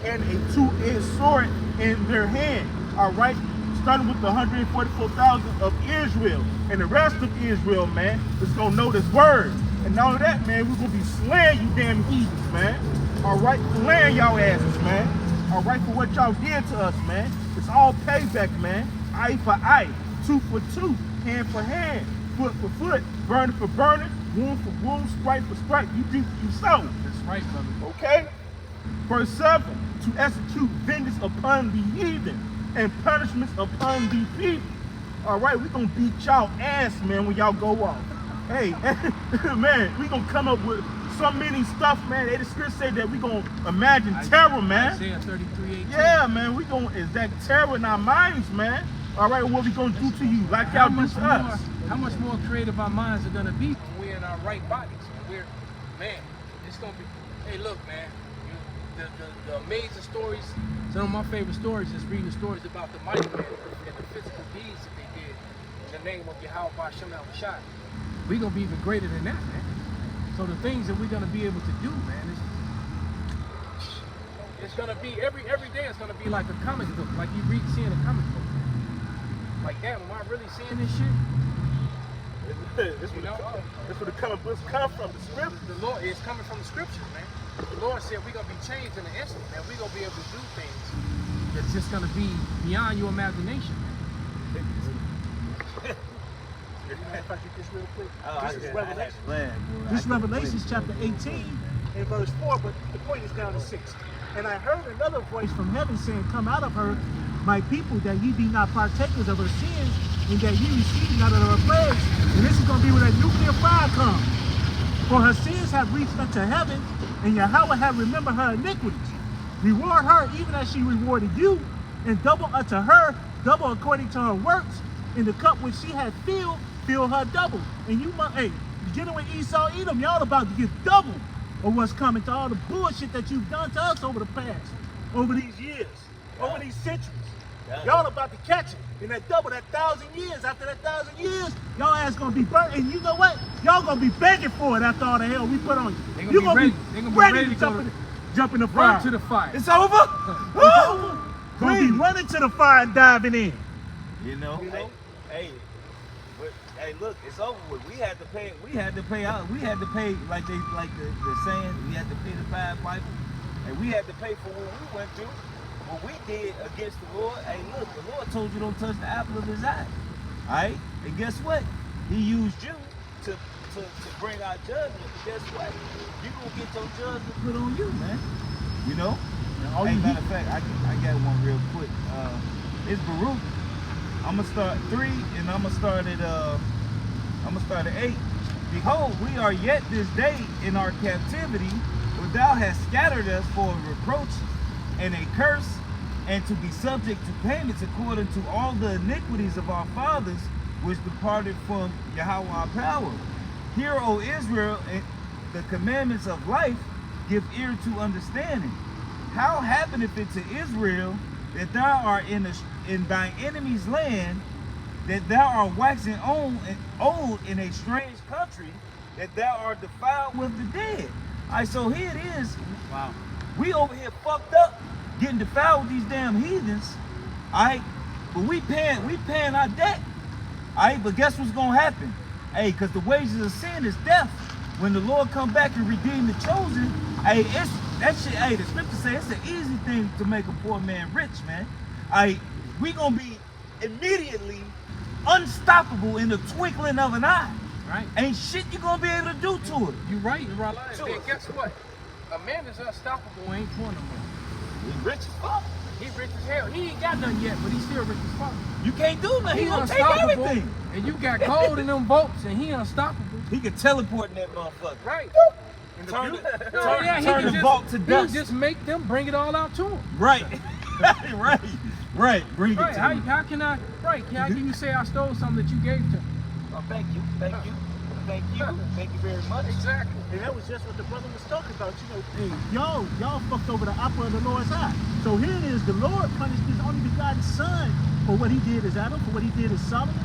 and a two-edged sword in their hand. All right? Starting with the 144,000 of Israel. And the rest of Israel, man, is going to know this word. And all of that, man, we're going to be slaying you damn heathens, man. All right? Slaying y'all asses, man. All right? For what y'all did to us, man. It's all payback, man. Eye for eye. Tooth for tooth. Hand for hand. Foot for foot. Burning for burning. Wound for wound. Stripe for stripe. You do, you sow. That's right, brother. Okay? Verse 7. To execute vengeance upon the heathen and punishments upon the people. All right, we're going to beat y'all ass, man, when y'all go off. Hey, man, we're going to come up with so many stuff, man. The scripture said that we're going to imagine terror, man. Isaiah 33:18. Yeah, man, we're going to exact terror in our minds, man. All right, what we going to do to you like y'all do to us? How much more creative our minds are going to be when we're in our right bodies? We're, man, it's going to be, hey, look, man, the amazing stories, some of my favorite stories is reading the stories about the mighty men and the physical deeds that they did in the name of Yahweh Hashem al-Shai. We're going to be even greater than that, man. So the things that we're going to be able to do, man, it's going to be, every day it's going to be like a comic book, like you seeing a comic book. Like, damn, am I really seeing this shit? This where the comic books come from, the scripture. The Lord, it's coming from the scriptures, man. The Lord said we're going to be changed in an instant, man. We're going to be able to do things that's just going to be beyond your imagination, man. If I get this real quick. This is Revelation. Revelation. This is Revelations chapter 18 and verse 4, but the point is down to 6. And I heard another voice from heaven saying, come out of her, my people, that ye be not partakers of her sins, and that ye receive not of her plagues. And this is going to be where that nuclear fire comes. For her sins have reached unto heaven, and Yahweh have remembered her iniquities. Reward her even as she rewarded you, and double unto her, double according to her works. In the cup which she had filled, fill her double. And you must, hey, beginning with Esau, Edom, y'all about to get double of what's coming to all the bullshit that you've done to us over the past, over these years, over these centuries. Y'all about to catch it. And that double, that 1,000 years, after that 1,000 years, y'all ass gonna be burnt. And you know what? Y'all gonna be begging for it after all the hell we put on you. They You gonna be ready to to jump in the fire. run to the fire. It's over? It's over. Gonna be running to the fire and diving in. You know? Hey, look, it's over with. We had to pay out. We had to pay, like the saying, we had to pay the Pied Piper. And we had to pay for what we went through. What we did against the Lord. Hey, look, the Lord told you don't touch the apple of his eye. Alright? And guess what? He used you to bring out judgment. But guess what? You gonna get your judgment put on you, man. You know? Hey, matter of fact, I got one real quick. It's Baruch. I'm gonna start 3 and I'm gonna start at 8. Behold, we are yet this day in our captivity, where thou hast scattered us for a reproach and a curse, and to be subject to payments according to all the iniquities of our fathers, which departed from Yahweh our power. Hear, O Israel, the commandments of life, give ear to understanding. How happeneth it to Israel that thou art in thine enemy's land, that thou art waxing old in a strange country, that thou art defiled with the dead. All right, so here it is. Wow. We over here fucked up, getting defiled with these damn heathens. All right, but we paying our debt. All right, but guess what's gonna happen? Hey, because the wages of sin is death. When the Lord come back and redeem the chosen, hey, it's that shit. Hey, the scripture say it's an easy thing to make a poor man rich, man. Hey, we gonna be immediately unstoppable in the twinkling of an eye. Right. Ain't shit you gonna be able to do to it. You right, you're right. And guess what? A man is unstoppable ain't poor no more. He rich as fuck. He rich as hell. He ain't got nothing yet, but he's still rich as fuck. You can't do nothing. He He gonna take unstoppable. everything. And you got gold in them boats, and he unstoppable. He can teleport in that motherfucker. Right. Turn He turn can the vault to he dust. just make them bring it all out to him. Right. right. Bring Right. it to How, me. how can I? Right. How can you say I stole something that you gave to me? Oh, thank you. Thank you very much. Exactly. And that was just what the brother was talking about. You know, hey, y'all fucked over the apple of the Lord's eye. So here it is, the Lord punished his only begotten son for what he did as Adam, for what he did as Solomon.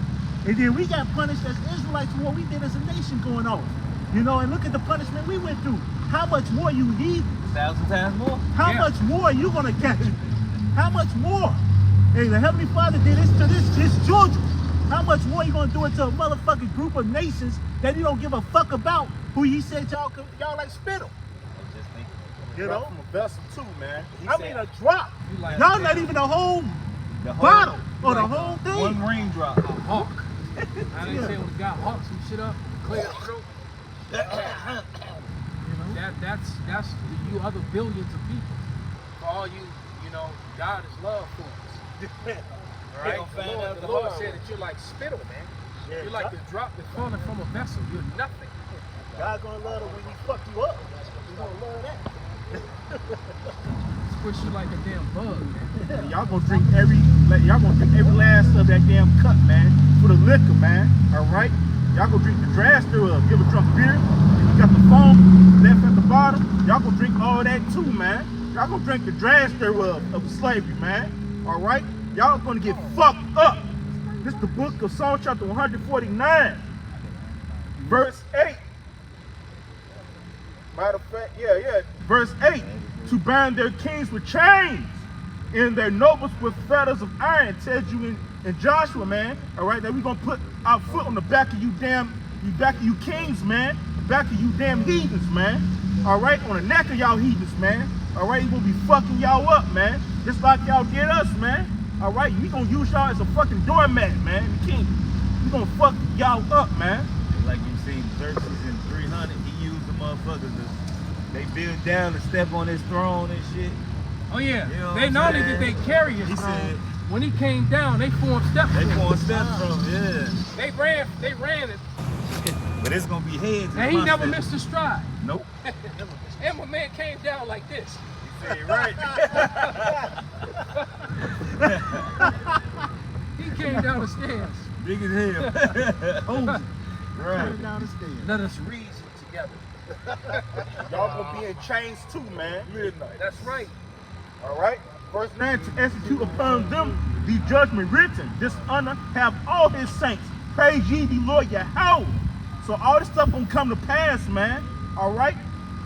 And then we got punished as Israelites for what we did as a nation going on. You know, and look at the punishment we went through. How much more you heathen? 1,000 times more. How Yeah. much more are you gonna catch? How much more? Hey, the Heavenly Father did this to his children. How much more you gonna do it to a motherfucking group of nations that you don't give a fuck about, who he said y'all like spittle? You know? From a vessel too, man. I mean a drop. You like Y'all not even a whole bottle or the whole thing. One raindrop. a hawk. I didn't say when the guy hawks some shit up, clear the throat. That's you other billions of people. For all you know, God is love for us. Right? The Lord said that you're like spittle, man. Yeah, You're like the drop that's falling from a vessel. You're nothing. God gonna love it when he fuck you up. He gonna love that. Squish you like a damn bug, man. And y'all gonna drink every last of that damn cup, man, for the liquor, man. All right, y'all gonna drink the trash thereof. You ever drunk beer? And you got the foam left at the bottom. Y'all gonna drink all that too, man. Y'all gonna drink the trash thereof of slavery, man. All right, y'all gonna get fucked up. This is the book of Psalm chapter 149, verse 8. Matter of fact, yeah. Verse 8, to bind their kings with chains and their nobles with fetters of iron, tells you in Joshua, man. All right, that we gonna put our foot on the back of you kings, man. Back of you damn heathens, man. All right, on the neck of y'all heathens, man. All right, he gonna be fucking y'all up, man. Just like y'all did us, man. All right, we gonna use y'all as a fucking doormat, man. The king, we gonna fuck y'all up, man. Like you seen Xerxes in 300, he used the motherfuckers to, they build down and step on his throne and shit. Oh yeah. You know They what not I'm only did saying? they carry his He throne, said- when he came down, they formed steps. They with him. going steps from, yeah. They ran it, But it's gonna be heads. and he never missed a stride. Nope. And my man came down like this. He said, right. He came down the stairs. Big as hell. Right. Right. Down the stairs. Let us reason together. Y'all gonna be in chains too, man. Midnight. That's right. All right. Verse 9, to execute upon them the judgment written. Dishonor have all his saints. Praise ye the Lord Yahweh. So all this stuff gonna come to pass, man. All right.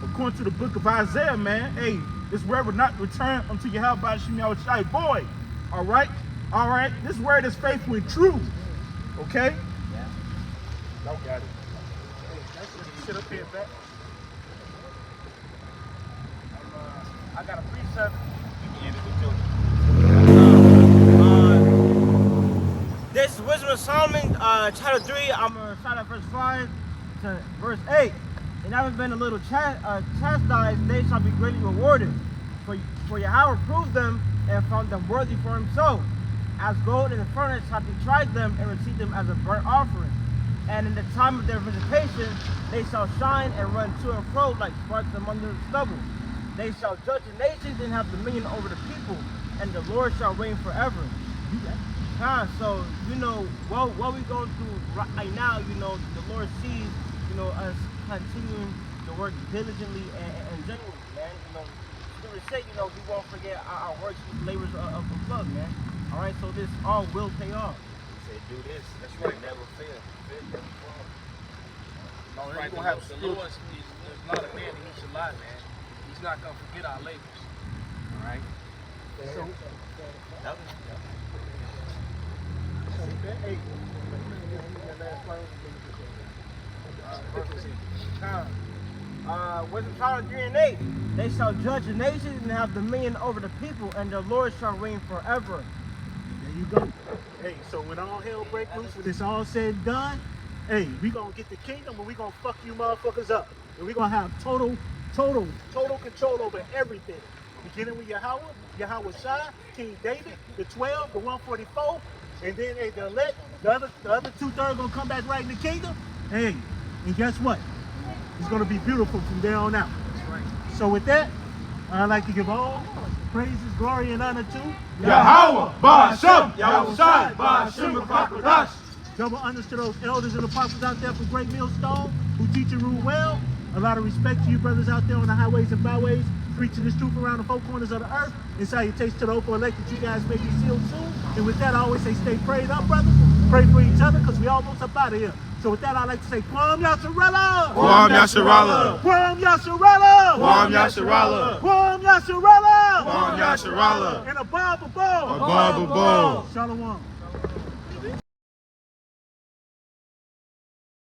According to the book of Isaiah, man. Hey, this word will not return unto Yahweh by Shem Yahushai boy. All right. All right. This word is faithful and true. Okay. Y'all got it. Hey, sit up here, back. I got a precept. This is Wisdom of Solomon, chapter 3. I'm going to start at verse 5 to verse 8. And having been a little chastised, they shall be greatly rewarded. For Yahweh proved them and found them worthy for himself. As gold in the furnace hath he tried them and received them as a burnt offering. And in the time of their visitation, they shall shine and run to and fro like sparks among the stubble. They shall judge the nations and have dominion over the people, and the Lord shall reign forever. So, you know, what we're going through right now, you know, the Lord sees, you know, us continuing to work diligently and genuinely, man. You know, receipt, you know, we won't forget our works, labors of the plug, man. All right, so this all will pay off. Say do this. That's right. Never fail. Never fall. That's right. The Lord is not a man that he should lie, man. He's not gonna forget our labors. All right. So, Wisdom Child 3 and 8. They shall judge the nations and have dominion over the people, and the Lord shall reign forever. there you go. Hey, so when all hell break loose, when it's all said and done, hey, we gonna get the kingdom and we gonna fuck you motherfuckers up. And we gonna have total control over everything. Beginning with Yahweh Shai, King David, the 12, the 144, and then hey, the elect, the other 2/3 gonna come back right in the kingdom. Hey, and guess what? It's gonna be beautiful from there on out. So with that, I'd like to give all praises, glory, and honor to Yahweh, Ba'ashem, Yahweh Shai, Ba'ashem, Ba'akadash. double honors to those elders and apostles out there from Great Millstone who teach and rule well. A lot of respect to you brothers out there on the highways and byways, preaching this truth around the four corners of the earth. And salutations to the hopeful elect that you guys may be sealed soon. And with that, I always say stay prayed up, brothers. Pray for each other because we almost up out of here. So with that, I'd like to say, Kwam Yasharallah! Kwam Yasharallah! Kwam Yasharallah! Kwam Yasharallah! Kwam Yasharallah! Kwam Yasharallah! And a bob a ball! A bob a ball! Shalom.